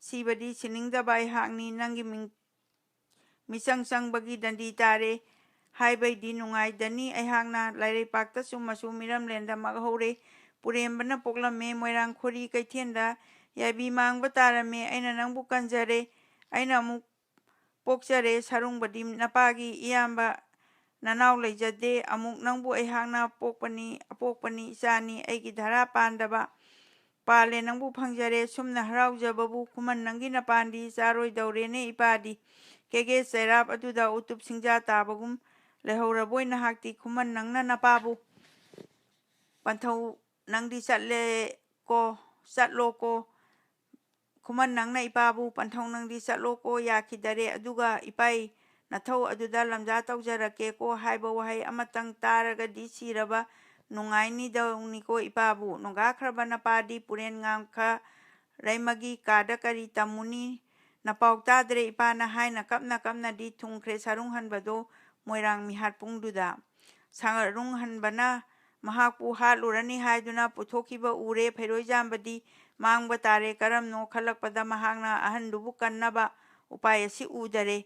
ꯁꯤꯕꯗꯤ ꯁꯤꯅꯤꯡꯗꯕ ꯑꯩꯍꯥꯛꯅꯤ ꯅꯪꯒꯤ ꯃꯤꯆꯪ ꯆꯪꯕꯒꯤ ꯗꯟꯗꯤ ꯇꯥꯔꯦ ꯍꯥꯏꯕꯩꯗꯤ ꯅꯨꯡꯉꯥꯏꯗꯅꯤ ꯑꯩꯍꯥꯛꯅ ꯂꯥꯏꯔꯩꯄꯥꯛꯇ ꯆꯨꯝꯃꯁꯨ ꯃꯤꯔꯝꯂꯦꯟꯗ ꯃꯛꯍꯧꯔꯦ ꯄꯨꯔꯦꯝꯕꯅ ꯄꯣꯛꯂꯝꯃꯦ ꯃꯣꯏꯔꯥꯡ ꯈꯣꯔꯤ ꯀꯩꯊꯦꯜꯗ ꯌꯥꯏꯕꯤ ꯃꯥꯡꯕ ꯇꯥꯔꯝꯃꯦ ꯑꯩꯅ ꯅꯪꯕꯨ ꯀꯟꯖꯔꯦ ꯑꯩꯅ ꯑꯃꯨꯛ ꯄꯣꯛꯆꯔꯦ ꯁꯥꯔꯨꯡꯕꯗꯤ ꯅꯄꯥꯒꯤ ꯏꯌꯥꯝꯕ ꯅꯅꯥꯎ ꯂꯩꯖꯗꯦ ꯑꯃꯨꯛ ꯅꯪꯕꯨ ꯑꯩꯍꯥꯛꯅ ꯑꯄꯣꯛꯄꯅꯤ ꯏꯆꯥꯅꯤ ꯑꯩꯒꯤ ꯙꯔꯥ ꯄꯥꯟꯗꯕ ꯄꯥꯜꯂꯦ ꯅꯪꯕꯨ ꯐꯪꯖꯔꯦ ꯁꯨꯝꯅ ꯍꯔꯥꯎꯖꯕꯕꯨ ꯈꯨꯃꯟ ꯅꯪꯒꯤ ꯅꯄꯥꯟꯗꯤ ꯆꯥꯔꯣꯏꯗꯧꯔꯦꯅꯦ ꯏꯄꯥꯗꯤ ꯀꯦꯒꯦ ꯆꯩꯔꯥꯞ ꯑꯗꯨꯗ ꯎꯇꯨꯞ ꯁꯤꯡꯖꯥ ꯇꯥꯕꯒꯨꯝ ꯂꯩꯍꯧꯔꯕꯣꯏ ꯅꯍꯥꯛꯇꯤ ꯈꯨꯃꯟ ꯅꯪꯅ ꯅꯄꯥꯕꯨ ꯄꯟꯊꯧ ꯅꯪꯗꯤ ꯆꯠꯂꯣꯀꯣ ꯈꯨꯃꯟ ꯅꯪꯅ ꯏꯄꯥꯕꯨ ꯄꯟꯊꯧ ꯅꯪꯗꯤ ꯆꯠꯂꯣꯀꯣ ꯌꯥꯈꯤꯗꯔꯦ ꯑꯗꯨꯒ ꯏꯄꯥꯏ ꯅꯊꯧ ꯑꯗꯨꯗ ꯂꯝꯖꯥ ꯇꯧꯖꯔꯛꯀꯦꯀꯣ ꯍꯥꯏꯕ ꯋꯥꯍꯩ ꯑꯃꯇꯪ ꯇꯥꯔꯒꯗꯤ ꯁꯤꯔꯕ ꯅꯨꯡꯉꯥꯏꯅꯤꯗꯧꯅꯤꯀꯣ ꯏꯄꯥꯕꯨ ꯅꯣꯡꯒꯥꯈ꯭ꯔꯕ ꯅꯄꯥꯗꯤ ꯄꯨꯔꯦꯟ ꯉꯥꯡꯈ ꯔꯩꯃꯒꯤ ꯀꯥꯗ ꯀꯔꯤ ꯇꯝꯃꯨꯅꯤ ꯅꯄꯥꯎ ꯇꯥꯗ꯭ꯔꯦ ꯏꯄꯥꯅ ꯍꯥꯏꯅ ꯀꯞꯅ ꯀꯞꯅꯗꯤ ꯊꯨꯡꯈ꯭ꯔꯦ ꯁꯥꯔꯨꯡ ꯍꯟꯕꯗꯣ ꯃꯣꯏꯔꯥꯡ ꯃꯤꯍꯥꯠꯄꯨꯡꯗꯨꯗ ꯁꯥꯔꯨꯡ ꯍꯟꯕꯅ ꯃꯍꯥꯛꯄꯨ ꯍꯥꯠꯂꯨꯔꯅꯤ ꯍꯥꯏꯗꯨꯅ ꯄꯨꯊꯣꯛꯈꯤꯕ ꯎꯔꯦ ꯐꯩꯔꯣꯏꯖꯥꯝꯕꯗꯤ ꯃꯥꯡꯕ ꯇꯥꯔꯦ ꯀꯔꯝꯅꯣ ꯈꯜꯂꯛꯄꯗ ꯃꯍꯥꯛꯅ ꯑꯍꯟꯗꯨꯕꯨ ꯀꯟꯅꯕ ꯎꯄꯥꯏ ꯑꯁꯤ ꯎꯗꯔꯦ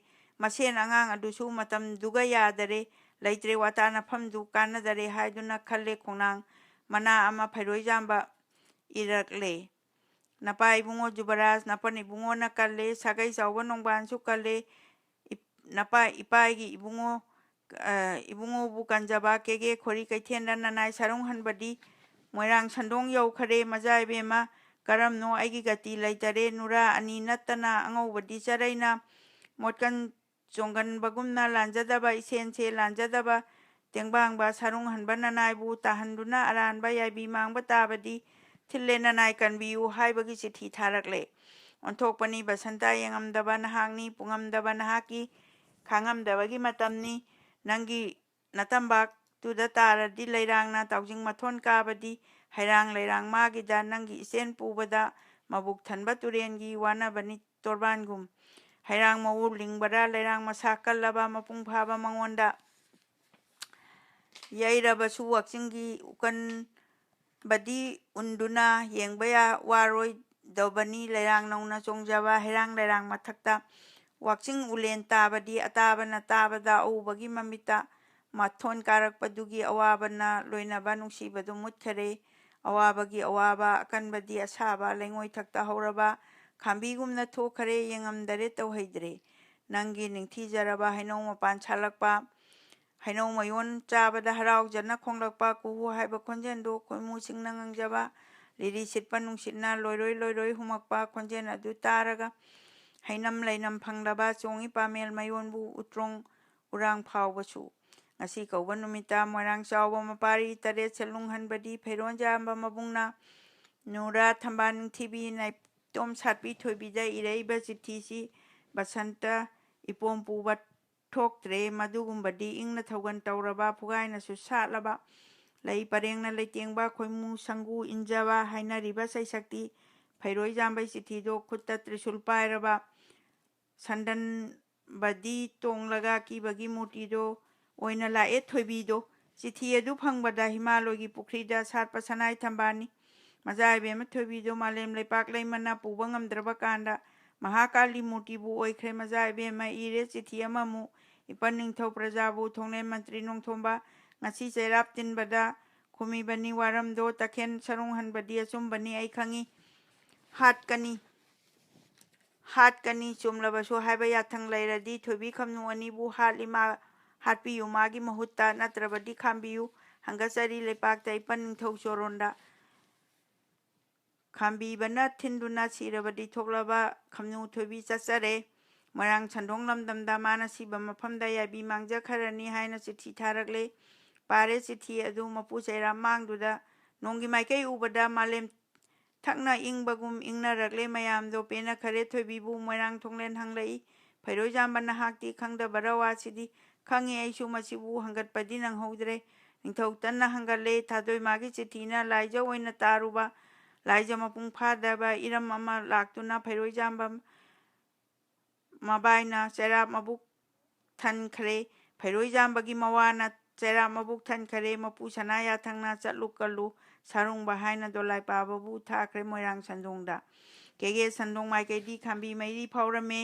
ꯃꯁꯦꯟ ꯑꯉꯥꯡ ꯑꯗꯨꯁꯨ ꯃꯇꯝꯗꯨꯒ ꯌꯥꯗꯔꯦ ꯂꯩꯇ꯭ꯔꯦ ꯋꯥꯇꯥꯅꯐꯝꯗꯨ ꯀꯥꯟꯅꯗꯔꯦ ꯍꯥꯏꯗꯨꯅ ꯈꯜꯂꯦ ꯈꯣꯡꯅꯥꯡ ꯃꯅꯥ ꯑꯃ ꯐꯩꯔꯣꯏꯖꯥꯝꯕ ꯏꯔꯛꯂꯦ ꯅꯄꯥ ꯏꯕꯨꯡꯉꯣ ꯖꯨꯕꯔꯥꯖ ꯅꯄꯟ ꯏꯕꯨꯡꯉꯣꯅ ꯀꯜꯂꯦ ꯁꯥꯒꯩ ꯆꯥꯎꯕ ꯅꯣꯡꯕꯥꯟꯁꯨ ꯀꯜꯂꯦ ꯏꯄꯥꯒꯤ ꯏꯕꯨꯡꯉꯣꯕꯨ ꯀꯟꯖꯕ ꯀꯦꯒꯦ ꯈꯣꯔꯤ ꯀꯩꯊꯦꯜꯗ ꯅꯅꯥꯏ ꯁꯥꯔꯨꯡ ꯍꯟꯕꯗꯤ ꯃꯣꯏꯔꯥꯡ ꯁꯟꯗꯣꯡ ꯌꯧꯈꯔꯦ ꯃꯖꯥ ꯏꯕꯦꯝꯃ ꯀꯔꯝꯅꯣ ꯑꯩꯒꯤ ꯒꯇꯤ ꯂꯩꯇꯔꯦ ꯅꯨꯔꯥ ꯑꯅꯤ ꯅꯠꯇꯅ ꯑꯉꯧꯕꯗꯤ ꯆꯔꯩꯅ ꯃꯣꯠꯀꯟ ꯆꯣꯡꯒꯟꯕꯒꯨꯝꯅ ꯂꯥꯟꯖꯗꯕ ꯏꯁꯦꯟꯁꯦ ꯂꯥꯟꯖꯗꯕ ꯇꯦꯡꯕꯥꯡꯕ ꯁꯥꯔꯨꯡ ꯍꯟꯕ ꯅꯅꯥꯏꯕꯨ ꯇꯥꯍꯟꯗꯨꯅ ꯑꯔꯥꯟꯕ ꯌꯥꯏꯕꯤ ꯃꯥꯡꯕ ꯇꯥꯕꯗꯤ ꯊꯤꯜꯂꯦ ꯅꯅꯥꯏ ꯀꯟꯕꯤꯌꯨ ꯍꯥꯏꯕꯒꯤ ꯆꯤꯊꯤ ꯊꯥꯔꯛꯂꯦ ꯑꯣꯟꯊꯣꯛꯄꯅꯤ ꯕꯁꯟꯇ ꯌꯦꯡꯉꯝꯗꯕ ꯅꯍꯥꯛꯅꯤ ꯄꯨꯡꯉꯝꯗꯕ ꯅꯍꯥꯛꯀꯤ ꯈꯥꯡꯉꯝꯗꯕꯒꯤ ꯃꯇꯝꯅꯤ ꯅꯪꯒꯤ ꯅꯇꯝꯕꯥꯛꯇꯨꯗ ꯇꯥꯔꯗꯤ ꯂꯩꯔꯥꯡꯅ ꯇꯥꯎꯖꯤꯡ ꯃꯊꯣꯟ ꯀꯥꯕꯗꯤ ꯍꯩꯔꯥꯡ ꯂꯩꯔꯥꯡ ꯃꯥꯒꯤꯗ ꯅꯪꯒꯤ ꯏꯆꯦꯟ ꯄꯨꯕꯗ ꯃꯕꯨꯛ ꯊꯟꯕ ꯇꯨꯔꯦꯟꯒꯤ ꯋꯥꯅꯕꯅꯤ ꯇꯣꯔꯕꯥꯟꯒꯨꯝ ꯍꯩꯔꯥꯡ ꯃꯎ ꯂꯤꯡꯕꯗ ꯂꯩꯔꯥꯡ ꯃꯁꯥ ꯀꯜꯂꯕ ꯃꯄꯨꯡ ꯐꯥꯕ ꯃꯉꯣꯟꯗ ꯌꯩꯔꯕꯁꯨ ꯋꯥꯛꯆꯤꯡꯒꯤ ꯎꯀꯟꯕꯗꯤ ꯎꯟꯗꯨꯅ ꯌꯦꯡꯕ ꯋꯥꯔꯣꯏꯗꯕꯅꯤ ꯂꯩꯔꯥꯡ ꯅꯧꯅ ꯆꯣꯡꯖꯕ ꯍꯩꯔꯥꯡ ꯂꯩꯔꯥꯡ ꯃꯊꯛꯇ ꯋꯥꯛꯆꯤꯡ ꯎꯂꯦꯟ ꯇꯥꯕꯗꯤ ꯑꯇꯥꯕꯅ ꯇꯥꯕꯗ ꯑꯎꯕꯒꯤ ꯃꯃꯤꯠꯇ ꯃꯊꯣꯟ ꯀꯥꯔꯛꯄꯗꯨꯒꯤ ꯑꯋꯥꯕꯅ ꯂꯣꯏꯅꯕ ꯅꯨꯡꯁꯤꯕꯗꯨ ꯃꯨꯠꯈꯔꯦ ꯑꯋꯥꯕꯒꯤ ꯑꯋꯥꯕ ꯑꯀꯟꯕꯗꯤ ꯑꯁꯥꯕ ꯂꯩꯉꯣꯏꯊꯛꯇ ꯍꯧꯔꯕ ꯈꯥꯝꯕꯤꯒꯨꯝꯅ ꯊꯣꯛꯈꯔꯦ ꯌꯦꯡꯉꯝꯗꯔꯦ ꯇꯧꯍꯩꯗ꯭ꯔꯦ ꯅꯪꯒꯤ ꯅꯤꯡꯊꯤꯖꯔꯕ ꯍꯩꯅꯧ ꯃꯄꯥꯟ ꯁꯥꯠꯂꯛꯄ ꯍꯩꯅꯧ ꯃꯌꯣꯟ ꯆꯥꯕꯗ ꯍꯔꯥꯎꯖꯅ ꯈꯣꯡꯂꯛꯄ ꯀꯨꯍꯨ ꯍꯥꯏꯕ ꯈꯣꯟꯖꯦꯜꯗꯣ ꯈꯣꯏꯃꯨꯁꯤꯡꯅ ꯉꯪꯖꯕ ꯂꯤꯔꯤ ꯁꯤꯠꯄ ꯅꯨꯡꯁꯤꯠꯅ ꯂꯣꯏꯔꯣꯏ ꯍꯨꯝꯃꯛꯄ ꯈꯣꯟꯖꯦꯜ ꯑꯗꯨ ꯇꯥꯔꯒ ꯍꯩꯅꯝ ꯂꯩꯅꯝ ꯐꯪꯂꯕ ꯆꯣꯡꯉꯤ ꯄꯥꯃꯦꯜ ꯃꯌꯣꯟꯕꯨ ꯎꯇ꯭ꯔꯣꯡ ꯎꯔꯥꯡ ꯐꯥꯎꯕꯁꯨ ꯉꯁꯤ ꯀꯧꯕ ꯅꯨꯃꯤꯠꯇ ꯃꯣꯏꯔꯥꯡ ꯆꯥꯎꯕ ꯃꯄꯥꯔꯤ ꯇꯔꯦꯠ ꯁꯦꯠꯂꯨꯡꯍꯟꯕꯗꯤ ꯐꯩꯔꯣꯟꯖꯥꯝꯕ ꯃꯕꯨꯡꯅ ꯅꯨꯔꯥ ꯊꯝꯕꯥꯜ ꯅꯤꯡꯊꯤꯕꯤ ꯅꯥꯏꯇꯣꯝ ꯁꯥꯠꯄꯤ ꯊꯣꯏꯕꯤꯗ ꯏꯔꯛꯏꯕ ꯆꯤꯊꯤꯁꯤ ꯕꯁꯟꯇ ꯏꯄꯣꯝ ꯄꯨꯕ ꯊꯣꯛꯇ꯭ꯔꯦ ꯃꯗꯨꯒꯨꯝꯕꯗꯤ ꯏꯪꯅ ꯊꯧꯒꯟ ꯇꯧꯔꯕ ꯐꯨꯒꯥꯏꯅꯁꯨ ꯁꯥꯠꯂꯕ ꯂꯩ ꯄꯔꯦꯡꯅ ꯂꯩꯇꯦꯡꯕ ꯈꯣꯏꯃꯨ ꯁꯪꯒꯨ ꯏꯟꯖꯕ ꯍꯥꯏꯅꯔꯤꯕ ꯁꯩꯁꯛꯇꯤ ꯐꯩꯔꯣꯏꯖꯥꯝꯕꯩ ꯆꯤꯊꯤꯗꯣ ꯈꯨꯠꯇ ꯇ꯭ꯔꯤꯁꯨꯜ ꯄꯥꯏꯔꯕ ꯁꯟꯗꯟꯕꯗꯤ ꯇꯣꯡꯂꯒ ꯀꯤꯕꯒꯤ ꯃꯨꯔꯇꯤꯗꯣ ꯑꯣꯏꯅ ꯂꯥꯛꯑꯦ ꯊꯣꯏꯕꯤꯗꯣ ꯆꯤꯊꯤ ꯑꯗꯨ ꯐꯪꯕꯗ ꯍꯤꯃꯥꯂꯣꯏꯒꯤ ꯄꯨꯈ꯭ꯔꯤꯗ ꯁꯥꯠꯄ ꯁꯅꯥꯏ ꯊꯝꯕꯥꯜꯅꯤ ꯃꯖꯥ ꯏꯕꯦꯝꯃ ꯊꯣꯏꯕꯤꯗꯣ ꯃꯥꯂꯦꯝ ꯂꯩꯄꯥꯛ ꯂꯩꯃꯅ ꯄꯨꯕ ꯉꯝꯗ꯭ꯔꯕ ꯀꯥꯟꯗ ꯃꯍꯥꯀꯥꯂꯤ ꯃꯨꯔꯇꯤꯕꯨ ꯑꯣꯏꯈ꯭ꯔꯦ ꯃꯖꯥ ꯏꯕꯦꯝꯃ ꯏꯔꯦ ꯆꯤꯊꯤ ꯑꯃꯃꯨꯛ ꯏꯄꯟ ꯅꯤꯡꯊꯧ ꯄ꯭ꯔꯖꯥꯕꯨ ꯊꯣꯡꯂꯦꯟ ꯃꯟꯇ꯭ꯔꯤ ꯅꯣꯡꯊꯣꯝꯕ ꯉꯁꯤ ꯆꯩꯔꯥꯞ ꯇꯤꯟꯕꯗ ꯈꯨꯃꯤꯕꯅꯤ ꯋꯥꯔꯝꯗꯣ ꯇꯈꯦꯟ ꯁꯔꯨꯡ ꯍꯟꯕꯗꯤ ꯑꯆꯨꯝꯕꯅꯤ ꯑꯩ ꯈꯪꯏ ꯍꯥꯠꯀꯅꯤ ꯆꯨꯝꯂꯕꯁꯨ ꯍꯥꯏꯕ ꯌꯥꯊꯪ ꯂꯩꯔꯗꯤ ꯊꯣꯏꯕꯤ ꯈꯝꯅꯨ ꯑꯅꯤꯕꯨ ꯍꯥꯠꯄꯤꯌꯨ ꯃꯥꯒꯤ ꯃꯍꯨꯠꯇ ꯅꯠꯇ꯭ꯔꯕꯗꯤ ꯈꯥꯝꯕꯤꯌꯨ ꯍꯪꯒꯠꯆꯔꯤ ꯂꯩꯄꯥꯛꯇ ꯏꯄꯟ ꯅꯤꯡꯊꯧ ꯆꯣꯔꯣꯟꯗ ꯈꯥꯝꯕꯤꯕꯅ ꯊꯤꯟꯗꯨꯅ ꯁꯤꯔꯕꯗꯤ ꯊꯣꯛꯂꯕ ꯈꯝꯅꯨ ꯊꯣꯏꯕꯤ ꯆꯠꯆꯔꯦ ꯃꯣꯏꯔꯥꯡ ꯁꯟꯗꯣꯡ ꯂꯝꯗꯝꯗ ꯃꯥꯅ ꯁꯤꯕ ꯃꯐꯝꯗ ꯌꯥꯏꯕꯤ ꯃꯥꯡꯖꯈ꯭ꯔꯅꯤ ꯍꯥꯏꯅ ꯆꯤꯊꯤ ꯊꯥꯔꯛꯂꯦ ꯄꯥꯔꯦ ꯆꯤꯊꯤ ꯑꯗꯨ ꯃꯄꯨ ꯆꯩꯔꯥꯝ ꯃꯥꯡꯗꯨꯗ ꯅꯣꯡꯒꯤ ꯃꯥꯏꯀꯩ ꯎꯕꯗ ꯃꯥꯂꯦꯝ ꯊꯛꯅ ꯏꯪꯕꯒꯨꯝ ꯏꯪꯅꯔꯛꯂꯦ ꯃꯌꯥꯝꯗꯣ ꯄꯦꯟꯅꯈꯔꯦ ꯊꯣꯏꯕꯤꯕꯨ ꯃꯣꯏꯔꯥꯡ ꯊꯣꯡꯂꯦꯟ ꯍꯪꯂꯛꯏ ꯐꯩꯔꯣꯏꯖꯥꯝꯕ ꯅꯍꯥꯛꯇꯤ ꯈꯪꯗꯕꯔ ꯋꯥꯁꯤꯗꯤ ꯈꯪꯉꯤ ꯑꯩꯁꯨ ꯃꯁꯤꯕꯨ ꯍꯪꯒꯠꯄꯗꯤ ꯅꯪꯍꯧꯗ꯭ꯔꯦ ꯅꯤꯡꯊꯧ ꯇꯟꯅ ꯍꯪꯒꯠꯂꯦ ꯊꯥꯗꯣꯏꯃꯥꯒꯤ ꯆꯤꯊꯤꯅ ꯂꯥꯏꯖ ꯑꯣꯏꯅ ꯇꯥꯔꯨꯕ ꯂꯥꯏꯖ ꯃꯄꯨꯡ ꯐꯥꯗꯕ ꯏꯔꯝ ꯑꯃ ꯂꯥꯛꯇꯨꯅ ꯐꯩꯔꯣꯏꯖꯥꯝꯕ ꯃꯕꯥꯏꯅ ꯆꯩꯔꯥꯞ ꯃꯕꯨꯛ ꯊꯟꯈ꯭ꯔꯦ ꯐꯩꯔꯣꯏꯖꯥꯝꯕꯒꯤ ꯃꯋꯥꯅ ꯆꯩꯔꯥꯞ ꯃꯕꯨꯛ ꯊꯟꯈ꯭ꯔꯦ ꯃꯄꯨ ꯁꯅꯥ ꯌꯥꯊꯪꯅ ꯆꯠꯂꯨ ꯀꯜꯂꯨ ꯁꯥꯔꯨꯡꯕ ꯍꯥꯏꯅ ꯗꯣꯂꯥꯏ ꯄꯥꯕꯕꯨ ꯊꯥꯈ꯭ꯔꯦ ꯃꯣꯏꯔꯥꯡ ꯁꯟꯗꯣꯡꯗ ꯀꯦꯒꯦ ꯁꯟꯗꯣꯡ ꯃꯥꯏꯀꯩꯗꯤ ꯈꯥꯝꯕꯤ ꯃꯩꯔꯤ ꯐꯥꯎꯔꯝꯃꯦ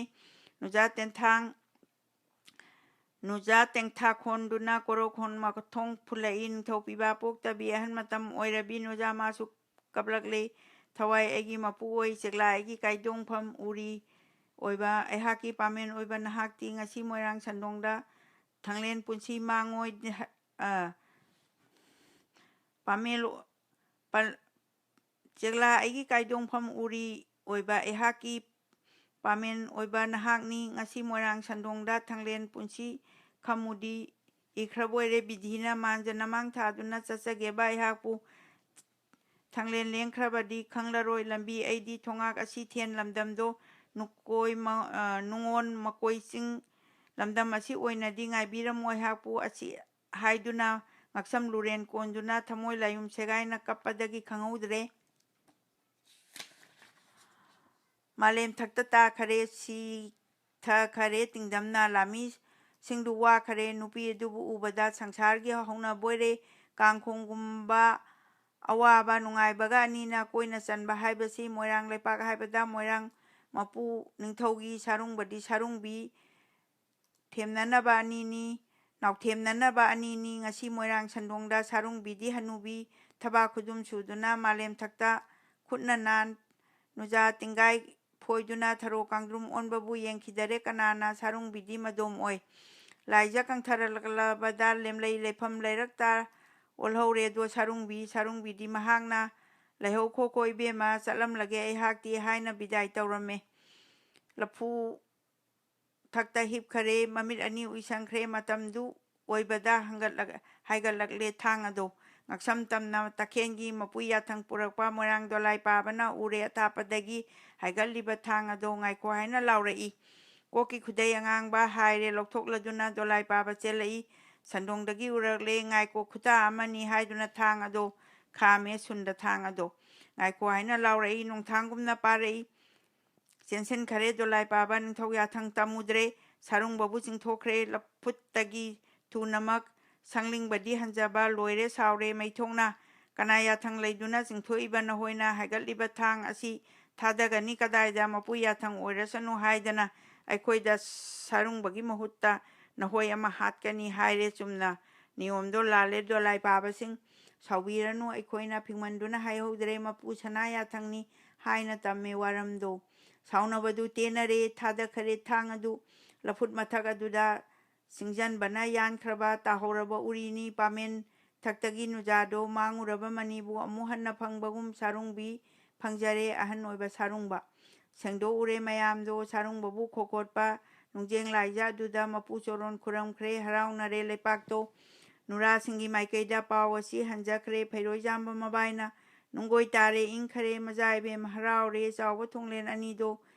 ꯅꯨꯖꯥ ꯇꯦꯡꯊꯥꯈꯣꯟꯗꯨꯅ ꯀꯣꯔꯧꯈꯣꯟ ꯃꯊꯣꯡ ꯐꯨꯜꯂꯛꯏ ꯅꯤꯡꯊꯧ ꯄꯤꯕꯥ ꯄꯣꯛꯇꯕꯤ ꯑꯍꯟ ꯃꯇꯝ ꯑꯣꯏꯔꯕꯤ ꯅꯨꯖꯥ ꯃꯥꯁꯨ ꯀꯞꯂꯛꯂꯦ ꯊꯋꯥꯏ ꯑꯩꯒꯤ ꯃꯄꯨ ꯑꯣꯏ ꯆꯦꯛꯂꯥ ꯑꯩꯒꯤ ꯀꯥꯏꯗꯣꯡꯐꯝ ꯎꯔꯤ ꯑꯣꯏꯕ ꯑꯩꯍꯥꯛꯀꯤ ꯄꯥꯃꯦꯟ ꯑꯣꯏꯕ ꯅꯍꯥꯛꯇꯤ ꯉꯁꯤ ꯃꯣꯏꯔꯥꯡ ꯁꯟꯗꯣꯡꯗ ꯊꯪꯂꯦꯟ ꯄꯨꯟꯁꯤ ꯃꯥꯡꯉꯣꯏ ꯆꯦꯛꯂꯥ ꯑꯩꯒꯤ ꯀꯥꯏꯗꯣꯡꯐꯝ ꯎꯔꯤ ꯑꯣꯏꯕ ꯑꯩꯍꯥꯛꯀꯤ ꯄꯥꯃꯦꯟ ꯑꯣꯏꯕ ꯅꯍꯥꯛꯅꯤ ꯉꯁꯤ ꯃꯣꯏꯔꯥꯡ ꯁꯟꯗꯣꯡꯗ ꯊꯪꯂꯦꯟ ꯄꯨꯟꯁꯤ ꯈꯝꯃꯨꯗꯤ ꯏꯈ꯭ꯔꯕꯣꯏꯔꯦ ꯕꯤꯙꯤꯅ ꯃꯥꯟꯖ ꯅꯃꯥꯡ ꯊꯥꯗꯨꯅ ꯆꯠꯆꯒꯦꯕ ꯑꯩꯍꯥꯛꯄꯨ ꯊꯪꯂꯦꯟ ꯂꯦꯡꯈ꯭ꯔꯕꯗꯤ ꯈꯪꯂꯔꯣꯏ ꯂꯝꯕꯤ ꯑꯩꯗꯤ ꯊꯣꯉꯥꯛ ꯑꯁꯤ ꯊꯦꯟ ꯂꯝꯗꯝꯗꯣ ꯅꯨꯡꯉꯣꯟ ꯃꯀꯣꯏ ꯆꯤꯡ ꯂꯝꯗꯝ ꯑꯁꯤ ꯑꯣꯏꯅꯗꯤ ꯉꯥꯏꯕꯤꯔꯝꯃꯣ ꯑꯩꯍꯥꯛꯄꯨ ꯑꯁꯤ ꯍꯥꯏꯗꯨꯅ ꯉꯛꯁꯝ ꯂꯨꯔꯦꯟ ꯀꯣꯟꯗꯨꯅ ꯊꯃꯣꯏ ꯂꯥꯌꯨꯝ ꯁꯦꯒꯥꯏꯅ ꯀꯞꯄꯗꯒꯤ ꯈꯪꯍꯧꯗ꯭ꯔꯦ ꯃꯥꯂꯦꯝ ꯊꯛꯇ ꯇꯥꯈꯔꯦ ꯁꯤꯊꯈꯔꯦ ꯇꯤꯡꯗꯝꯅ ꯂꯥꯟꯃꯤꯁꯤꯡꯗꯨ ꯋꯥꯈꯔꯦ ꯅꯨꯄꯤ ꯑꯗꯨꯕꯨ ꯎꯕꯗ ꯁꯪꯁꯥꯔꯒꯤ ꯍꯧꯅꯕꯣꯏꯔꯦ ꯀꯥꯡꯈꯣꯡꯒꯨꯝꯕ ꯑꯋꯥꯕ ꯅꯨꯡꯉꯥꯏꯕꯒ ꯑꯅꯤꯅ ꯀꯣꯏꯅ ꯆꯟꯕ ꯍꯥꯏꯕꯁꯤ ꯃꯣꯏꯔꯥꯡ ꯂꯩꯄꯥꯛ ꯍꯥꯏꯕꯗ ꯃꯣꯏꯔꯥꯡ ꯃꯄꯨ ꯅꯤꯡꯊꯧꯒꯤ ꯁꯥꯔꯨꯡꯕꯗꯤ ꯁꯥꯔꯨꯡꯕꯤ ꯊꯦꯝꯅꯅꯕ ꯑꯅꯤꯅꯤ ꯅꯥꯎꯊꯦꯝꯅꯅꯕ ꯑꯅꯤꯅꯤ ꯉꯁꯤ ꯃꯣꯏꯔꯥꯡ ꯁꯟꯗꯣꯡꯗ ꯁꯥꯔꯨꯡꯕꯤꯗꯤ ꯍꯅꯨꯕꯤ ꯊꯕꯥꯛ ꯈꯨꯗꯨꯝ ꯁꯨꯗꯨꯅ ꯃꯥꯂꯦꯝ ꯊꯛꯇ ꯈꯨꯠꯅ ꯅꯨꯖꯥ ꯇꯤꯡꯒꯥꯏ ꯐꯣꯏꯗꯨꯅ ꯊꯔꯣ ꯀꯥꯡꯗ꯭ꯔꯨꯝ ꯑꯣꯟꯕꯕꯨ ꯌꯦꯡꯈꯤꯗꯔꯦ ꯀꯅꯥꯅ ꯁꯥꯔꯨꯡꯕꯤꯗꯤ ꯃꯗꯣꯝ ꯑꯣꯏ ꯂꯥꯏꯖ ꯀꯪꯊꯔꯛꯂꯕꯗ ꯂꯦꯝꯂꯩ ꯂꯩꯐꯝ ꯂꯩꯔꯛꯇ ꯑꯣꯜꯍꯧꯔꯦꯗꯣ ꯁꯥꯔꯨꯡꯕꯤꯗꯤ ꯃꯍꯥꯛꯅ ꯂꯩꯍꯧ ꯈꯣꯈꯣ ꯏꯕꯦꯝꯃ ꯆꯠꯂꯝꯂꯒꯦ ꯑꯩꯍꯥꯛꯇꯤ ꯍꯥꯏꯅ ꯕꯤꯗꯥꯏ ꯇꯧꯔꯝꯃꯦ ꯂꯐꯨ ꯊꯛꯇ ꯍꯤꯞꯈꯔꯦ ꯃꯃꯤꯠ ꯑꯅꯤ ꯎꯏꯁꯟꯈ꯭ꯔꯦ ꯃꯇꯝꯗꯨ ꯑꯣꯏꯕꯗ ꯍꯥꯏꯒꯠꯂꯛꯂꯦ ꯊꯥꯡ ꯑꯗꯣ ꯉꯛꯁꯝ ꯇꯝꯅ ꯇꯈꯦꯟꯒꯤ ꯃꯄꯨ ꯌꯥꯊꯪ ꯄꯨꯔꯛꯄ ꯃꯣꯏꯔꯥꯡ ꯗꯣꯂꯥꯏ ꯄꯥꯕꯅ ꯎꯔꯦ ꯑꯊꯥꯞꯄꯗꯒꯤ ꯍꯥꯏꯒꯠꯂꯤꯕ ꯊꯥꯡ ꯑꯗꯣ ꯉꯥꯏꯈꯣ ꯍꯥꯏꯅ ꯂꯥꯎꯔꯛꯏ ꯀꯣꯛꯀꯤ ꯈꯨꯗꯩ ꯑꯉꯥꯡꯕ ꯍꯥꯏꯔꯦ ꯂꯧꯊꯣꯛꯂꯗꯨꯅ ꯗꯣꯂꯥꯏ ꯄꯥꯕ ꯆꯦꯜꯂꯛꯏ ꯁꯟꯗꯣꯡꯗꯒꯤ ꯎꯔꯛꯂꯦ ꯉꯥꯏꯀꯣ ꯈꯨꯇꯥ ꯑꯃꯅꯤ ꯍꯥꯏꯗꯨꯅ ꯊꯥꯡ ꯑꯗꯣ ꯈꯥꯝꯃꯦ ꯁꯨꯟꯗ ꯊꯥꯡ ꯑꯗꯣ ꯉꯥꯏꯈꯣ ꯍꯥꯏꯅ ꯂꯥꯎꯔꯛꯏ ꯅꯣꯡꯊꯥꯡꯒꯨꯝꯅ ꯄꯥꯔꯛꯏ ꯆꯦꯟꯁꯤꯟꯈꯔꯦ ꯗꯣꯂꯥꯏ ꯄꯥꯕ ꯅꯤꯡꯊꯧ ꯌꯥꯊꯪ ꯇꯝꯃꯨꯗ꯭ꯔꯦ ꯁꯥꯔꯨꯡꯕꯕꯨ ꯆꯤꯡꯊꯣꯛꯈ꯭ꯔꯦ ꯂꯐꯨꯠꯇꯒꯤ ꯊꯨꯅꯃꯛ ꯁꯪꯂꯤꯡꯕꯗꯤ ꯍꯟꯖꯕ ꯂꯣꯏꯔꯦ ꯁꯥꯎꯔꯦ ꯃꯩꯊꯣꯡꯅ ꯀꯅꯥ ꯌꯥꯊꯪ ꯂꯩꯗꯨꯅ ꯆꯤꯡꯊꯣꯛꯏꯕ ꯅꯈꯣꯏꯅ ꯍꯥꯏꯒꯠꯂꯤꯕ ꯊꯥꯡ ꯑꯁꯤ ꯊꯥꯗꯒꯅꯤ ꯀꯗꯥꯏꯗ ꯃꯄꯨ ꯌꯥꯊꯪ ꯑꯣꯏꯔꯁꯅꯨ ꯍꯥꯏꯗꯅ ꯑꯩꯈꯣꯏꯗ ꯁꯥꯔꯨꯡꯕꯒꯤ ꯃꯍꯨꯠꯇ ꯅꯈꯣꯏ ꯑꯃ ꯍꯥꯠꯀꯅꯤ ꯍꯥꯏꯔꯦ ꯆꯨꯝꯅ ꯅꯤꯌꯣꯝꯗꯣ ꯂꯥꯜꯂꯦ ꯗꯣꯂꯥꯏ ꯄꯥꯕꯁꯤꯡ ꯁꯥꯎꯕꯤꯔꯅꯨ ꯑꯩꯈꯣꯏꯅ ꯐꯤꯡꯃꯟꯗꯨꯅ ꯍꯥꯏꯍꯧꯗ꯭ꯔꯦ ꯃꯄꯨ ꯁꯅꯥ ꯌꯥꯊꯪꯅꯤ ꯍꯥꯏꯅ ꯇꯝꯃꯦ ꯋꯥꯔꯝꯗꯣ ꯁꯥꯎꯅꯕꯗꯨ ꯇꯦꯟꯅꯔꯦ ꯊꯥꯗꯈꯔꯦ ꯊꯥꯡ ꯑꯗꯨ ꯂꯐꯨꯠ ꯃꯊꯛ ꯑꯗꯨꯗ ꯁꯤꯡꯖꯟꯕꯅ ꯌꯥꯟꯈ꯭ꯔꯕ ꯇꯥꯍꯧꯔꯕ ꯎꯔꯤꯅꯤ ꯄꯥꯃꯦꯟ ꯊꯛꯇꯒꯤ ꯅꯨꯖꯥꯗꯣ ꯃꯥꯡꯉꯨꯔꯕ ꯃꯅꯤꯕꯨ ꯑꯃꯨꯛ ꯍꯟꯅ ꯐꯪꯕꯒꯨꯝ ꯁꯥꯔꯨꯡꯕꯤ ꯐꯪꯖꯔꯦ ꯑꯍꯟ ꯑꯣꯏꯕ ꯁꯥꯔꯨꯡꯕ ꯁꯦꯡꯗꯣꯛꯎꯔꯦ ꯃꯌꯥꯝꯗꯣ ꯁꯥꯔꯨꯡꯕꯕꯨ ꯈꯣꯈꯣꯠꯄ ꯅꯨꯡꯖꯦꯡ ꯂꯥꯏꯖ ꯑꯗꯨꯗ ꯃꯄꯨ ꯆꯣꯔꯣꯟ ꯈꯨꯔꯝꯈ꯭ꯔꯦ ꯍꯔꯥꯎꯅꯔꯦ ꯂꯩꯄꯥꯛꯇꯣ ꯅꯨꯔꯥꯁꯤꯡꯒꯤ ꯃꯥꯏꯀꯩꯗ ꯄꯥꯎ ꯑꯁꯤ ꯍꯟꯖꯈ꯭ꯔꯦ ꯐꯩꯔꯣꯏꯖꯥꯝꯕ ꯃꯕꯥꯏꯅ ꯅꯨꯡꯒꯣꯏ ꯇꯥꯔꯦ ꯏꯪꯈꯔꯦ ꯃꯖꯥ ꯏꯕꯦꯝ ꯍꯔꯥꯎꯔꯦ ꯆꯥꯎꯕ ꯊꯣꯡꯂꯦꯟ ꯑꯅꯤꯗꯣ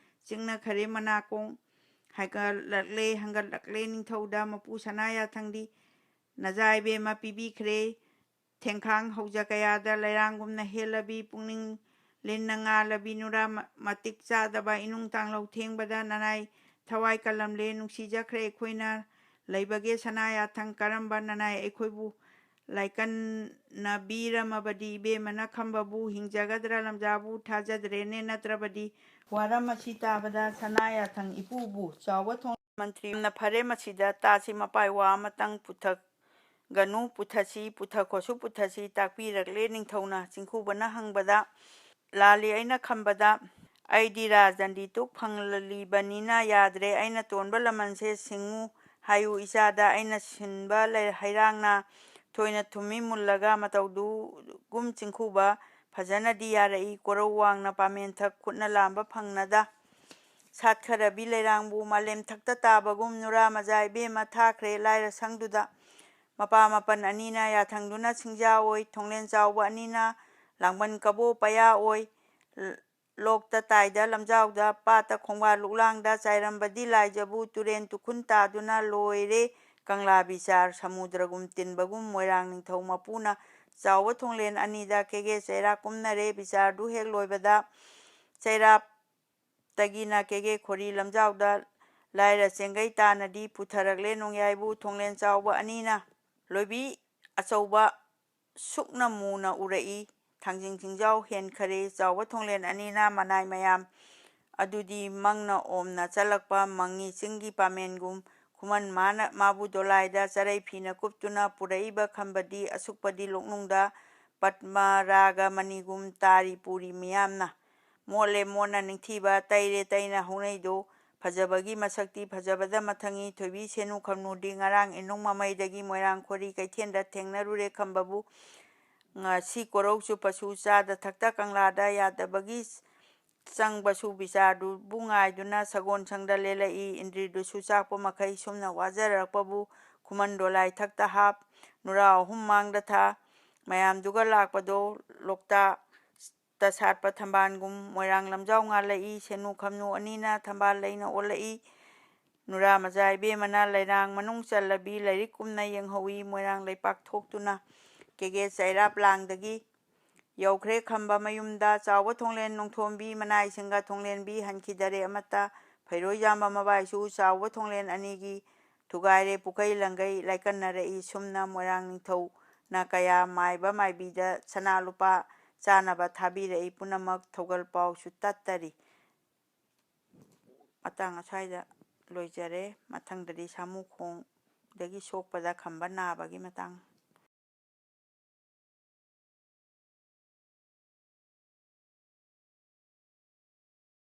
ꯆꯤꯡꯅꯈꯔꯦ ꯃꯅꯥꯀꯣꯡ ꯍꯪꯒꯠꯂꯛꯂꯦ ꯅꯤꯡꯊꯧꯗ ꯃꯄꯨ ꯁꯅꯥ ꯌꯥꯊꯪꯗꯤ ꯅꯖꯥ ꯏꯕꯦꯝꯃ ꯄꯤꯕꯤꯈ꯭ꯔꯦ ꯊꯦꯡꯈꯥꯡ ꯍꯧꯖ ꯀꯌꯥꯗ ꯂꯩꯔꯥꯡꯒꯨꯝꯅ ꯍꯦꯜꯂꯕꯤ ꯄꯨꯛꯅꯤꯡ ꯂꯤꯟꯅ ꯉꯥꯜꯂꯕꯤ ꯅꯨꯔꯥ ꯃꯇꯤꯛ ꯆꯥꯗꯕ ꯏꯅꯨꯡ ꯇꯥꯡꯂꯧ ꯊꯦꯡꯕꯗ ꯅꯅꯥꯏ ꯊꯋꯥꯏ ꯀꯜꯂꯝꯂꯦ ꯅꯨꯡꯁꯤꯖꯈ꯭ꯔꯦ ꯑꯩꯈꯣꯏꯅ ꯂꯩꯕꯒꯦ ꯁꯅꯥ ꯌꯥꯊꯪ ꯀꯔꯝꯕ ꯅꯅꯥꯏ ꯑꯩꯈꯣꯏꯕꯨ ꯂꯥꯏꯀꯟꯅꯕꯤꯔꯝꯃꯕꯗꯤ ꯏꯕꯦꯝꯃꯅ ꯈꯝꯕꯕꯨ ꯍꯤꯡꯖꯒꯗ꯭ꯔꯥ ꯂꯝꯖꯥꯕꯨ ꯊꯥꯖꯗ꯭ꯔꯦꯅꯦ ꯅꯠꯇ꯭ꯔꯕꯗꯤ ꯋꯥꯔꯝ ꯑꯁꯤ ꯇꯥꯕꯗ ꯁꯅꯥ ꯌꯥꯊꯪ ꯏꯄꯨꯕꯨ ꯆꯥꯎꯕ ꯊꯣꯡ ꯃꯟꯇ꯭ꯔꯤ ꯌꯥꯝꯅ ꯐꯔꯦ ꯃꯁꯤꯗ ꯇꯥꯁꯤ ꯃꯄꯥꯏ ꯋꯥ ꯑꯃꯇꯪ ꯄꯨꯊꯒꯅꯨ ꯄꯨꯊꯈꯣꯁꯨ ꯄꯨꯊꯁꯤ ꯇꯥꯛꯄꯤꯔꯛꯂꯦ ꯅꯤꯡꯊꯧꯅ ꯆꯤꯡꯈꯨꯕꯅ ꯍꯪꯕꯗ ꯂꯥꯜꯂꯤ ꯑꯩꯅ ꯈꯝꯕꯗ ꯑꯩꯗꯤ ꯔꯥꯖꯗꯟꯗꯤ ꯇꯨꯛ ꯐꯪꯂꯤꯕꯅꯤꯅ ꯌꯥꯗ꯭ꯔꯦ ꯑꯩꯅ ꯇꯣꯟꯕ ꯂꯃꯟꯁꯦ ꯁꯤꯡꯉꯨ ꯍꯥꯏꯌꯨ ꯏꯆꯥꯗ ꯑꯩꯅ ꯁꯤꯟꯕ ꯍꯩꯔꯥꯡꯅ ꯊꯣꯏꯅ ꯊꯨꯝꯃꯤ ꯃꯨꯜꯂꯒ ꯃꯇꯧꯗꯨꯒꯨꯝ ꯆꯤꯡꯈꯨꯕ ꯐꯖꯅꯗꯤ ꯌꯥꯔꯛꯏ ꯀꯣꯔꯧ ꯋꯥꯡꯅ ꯄꯥꯃꯦꯟꯊꯛ ꯈꯨꯠꯅ ꯂꯥꯝꯕ ꯐꯪꯅꯗ ꯁꯥꯠꯈꯔꯕꯤ ꯂꯩꯔꯥꯡꯕꯨ ꯃꯥꯂꯦꯝ ꯊꯛꯇ ꯇꯥꯕꯒꯨꯝ ꯅꯨꯔꯥ ꯃꯖꯥ ꯏꯕꯦꯝꯃ ꯊꯥꯈ꯭ꯔꯦ ꯂꯥꯏꯔ ꯁꯪꯗꯨꯗ ꯃꯄꯥ ꯃꯄꯟ ꯑꯅꯤꯅ ꯌꯥꯊꯪꯗꯨꯅ ꯁꯤꯡꯖꯥ ꯑꯣꯏ ꯊꯣꯡꯂꯦꯟ ꯆꯥꯎꯕ ꯑꯅꯤꯅ ꯂꯥꯡꯕꯟ ꯀꯕꯣ ꯄꯌꯥ ꯑꯣꯏ ꯂꯣꯛꯇ ꯇꯥꯏꯗ ꯂꯝꯖꯥꯎꯗ ꯄꯥꯠꯇ ꯈꯣꯡꯕꯥꯜ ꯂꯨꯛꯂꯥꯡꯗ ꯆꯥꯏꯔꯝꯕꯗꯤ ꯂꯥꯏꯖꯕꯨ ꯇꯨꯔꯦꯟ ꯇꯨꯈꯨꯟ ꯇꯥꯗꯨꯅ ꯂꯣꯏꯔꯦ ꯀꯪꯂꯥ ꯕꯤꯆꯥꯔ ꯁꯃꯨꯗ꯭ꯔꯒꯨꯝ ꯇꯤꯟꯕꯒꯨꯝ ꯃꯣꯏꯔꯥꯡ ꯅꯤꯡꯊꯧ ꯃꯄꯨꯅ ꯆꯥꯎꯕ ꯊꯣꯡꯂꯦꯟ ꯑꯅꯤꯗ ꯀꯦꯒꯦ ꯆꯩꯔꯥꯛ ꯀꯨꯝꯅꯔꯦ ꯕꯤꯆꯥꯔꯗꯨ ꯍꯦꯛ ꯂꯣꯏꯕꯗ ꯆꯩꯔꯥꯞꯇꯒꯤꯅ ꯀꯦꯒꯦ ꯈꯣꯔꯤ ꯂꯝꯖꯥꯎꯗ ꯂꯥꯏꯔ ꯆꯦꯡꯒꯩ ꯇꯥꯅꯗꯤ ꯄꯨꯊꯔꯛꯂꯦ ꯅꯣꯡꯌꯥꯏꯕꯨ ꯊꯣꯡꯂꯦꯟ ꯆꯥꯎꯕ ꯑꯅꯤꯅ ꯂꯣꯏꯕꯤ ꯑꯆꯧꯕ ꯁꯨꯛꯅ ꯃꯨꯅ ꯎꯔꯛꯏ ꯊꯥꯡꯖꯤꯡ ꯆꯤꯡꯖꯥꯎ ꯍꯦꯟꯈꯔꯦ ꯆꯥꯎꯕ ꯊꯣꯡꯂꯦꯟ ꯑꯅꯤꯅ ꯃꯅꯥꯏ ꯃꯌꯥꯝ ꯑꯗꯨꯗꯤ ꯃꯪꯅ ꯑꯣꯝꯅ ꯆꯠꯂꯛꯄ ꯃꯪꯉꯤ ꯆꯤꯡꯒꯤ ꯄꯥꯃꯦꯟꯒꯨꯝ ꯈꯨꯃꯟ ꯃꯥꯕꯨ ꯗꯣꯂꯥꯏꯗ ꯆꯔꯩ ꯐꯤꯅ ꯀꯨꯞꯇꯨꯅ ꯄꯨꯔꯛꯏꯕ ꯈꯝꯕꯗꯤ ꯑꯁꯨꯛꯄꯗꯤ ꯂꯣꯛꯅꯨꯡꯗ ꯄꯠꯃ ꯔꯥꯒ ꯃꯅꯤꯒꯨꯝ ꯇꯥꯔꯤ ꯄꯨꯔꯤ ꯃꯤꯌꯥꯝꯅ ꯃꯣꯠꯂꯦ ꯃꯣꯠꯅ ꯅꯤꯡꯊꯤꯕ ꯇꯩꯔꯦ ꯇꯩꯅ ꯍꯧꯅꯩꯗꯣ ꯐꯖꯕꯒꯤ ꯃꯁꯛꯇꯤ ꯐꯖꯕꯗ ꯃꯊꯪꯏ ꯊꯣꯏꯕꯤ ꯁꯦꯅꯨ ꯈꯝꯅꯨꯗꯤ ꯉꯔꯥꯡ ꯏꯅꯨꯡ ꯃꯃꯩꯗꯒꯤ ꯃꯣꯏꯔꯥꯡ ꯈꯣꯔꯤ ꯀꯩꯊꯦꯜꯗ ꯊꯦꯡꯅꯔꯨꯔꯦ ꯈꯝꯕꯕꯨ ꯉꯁꯤ ꯀꯣꯔꯧ ꯆꯨꯞꯄꯁꯨ ꯆꯥꯗ ꯊꯛꯇ ꯀꯪꯂꯥꯗ ꯌꯥꯗꯕꯒꯤ ꯆꯪꯕꯁꯨ ꯕꯤꯆꯥꯔꯗꯨꯕꯨ ꯉꯥꯏꯗꯨꯅ ꯁꯒꯣꯜꯁꯪꯗ ꯂꯦꯜꯂꯛꯏ ꯏꯟꯗ꯭ꯔꯤꯗꯨꯁꯨ ꯆꯥꯛꯄ ꯃꯈꯩ ꯁꯨꯝꯅ ꯋꯥꯖꯔꯛꯄꯕꯨ ꯈꯨꯃꯟ ꯗꯣꯂꯥꯏ ꯊꯛꯇ ꯍꯥꯞ ꯅꯨꯔꯥ ꯑꯍꯨꯝ ꯃꯥꯡꯗ ꯊꯥ ꯃꯌꯥꯝꯗꯨꯒ ꯂꯥꯛꯄꯗꯣ ꯂꯣꯛꯇꯥꯛꯇ ꯁꯥꯠꯄ ꯊꯝꯕꯥꯜꯒꯨꯝ ꯃꯣꯏꯔꯥꯡ ꯂꯝꯖꯥꯎ ꯉꯥꯜꯂꯛꯏ ꯁꯦꯅꯨ ꯈꯝꯅꯨ ꯑꯅꯤꯅ ꯊꯝꯕꯥꯜ ꯂꯩꯅ ꯑꯣꯜꯂꯛꯏ ꯅꯨꯔꯥ ꯃꯖꯥ ꯏꯕꯦꯝꯃꯅ ꯂꯩꯔꯥꯡ ꯃꯅꯨꯡ ꯆꯜꯂꯕꯤ ꯂꯥꯏꯔꯤꯛꯀꯨꯝꯅ ꯌꯦꯡꯍꯧꯏ ꯃꯣꯏꯔꯥꯡ ꯂꯩꯄꯥꯛ ꯊꯣꯛꯇꯨꯅ ꯀꯦꯒꯦ ꯆꯩꯔꯥꯞ ꯂꯥꯡꯗꯒꯤ ꯌꯧꯈ꯭ꯔꯦ ꯈꯝꯕ ꯃꯌꯨꯝꯗ ꯆꯥꯎꯕ ꯊꯣꯡꯂꯦꯟ ꯅꯣꯡꯊꯣꯝꯕꯤ ꯃꯅꯥꯏꯁꯤꯡꯒ ꯊꯣꯡꯂꯦꯟꯕꯤ ꯍꯟꯈꯤꯗꯔꯦ ꯑꯃꯠꯇ ꯐꯩꯔꯣꯏꯖꯥꯝꯕ ꯃꯕꯥꯏꯁꯨ ꯆꯥꯎꯕ ꯊꯣꯡꯂꯦꯟ ꯑꯅꯤꯒꯤ ꯊꯨꯒꯥꯏꯔꯦ ꯄꯨꯀꯩ ꯂꯪꯒꯩ ꯂꯥꯏꯀꯟꯅꯔꯛꯏ ꯁꯨꯝꯅ ꯃꯣꯏꯔꯥꯡ ꯅꯤꯡꯊꯧꯅ ꯀꯌꯥ ꯃꯥꯏꯕ ꯃꯥꯏꯕꯤꯗ ꯁꯅꯥ ꯂꯨꯄꯥ ꯆꯥꯅꯕ ꯊꯥꯕꯤꯔꯛꯏ ꯄꯨꯝꯅꯃꯛ ꯊꯧꯒꯜ ꯄꯥꯎꯁꯨ ꯇꯠꯇꯔꯤ ꯃꯇꯥꯡ ꯑꯁ꯭ꯋꯥꯏꯗ ꯂꯣꯏꯖꯔꯦ ꯃꯊꯪꯗꯗꯤ ꯁꯥꯃꯨꯈꯣꯡꯗꯒꯤ ꯁꯣꯛꯄꯗ ꯈꯝꯕ ꯅꯥꯕꯒꯤ ꯃꯇꯥꯡ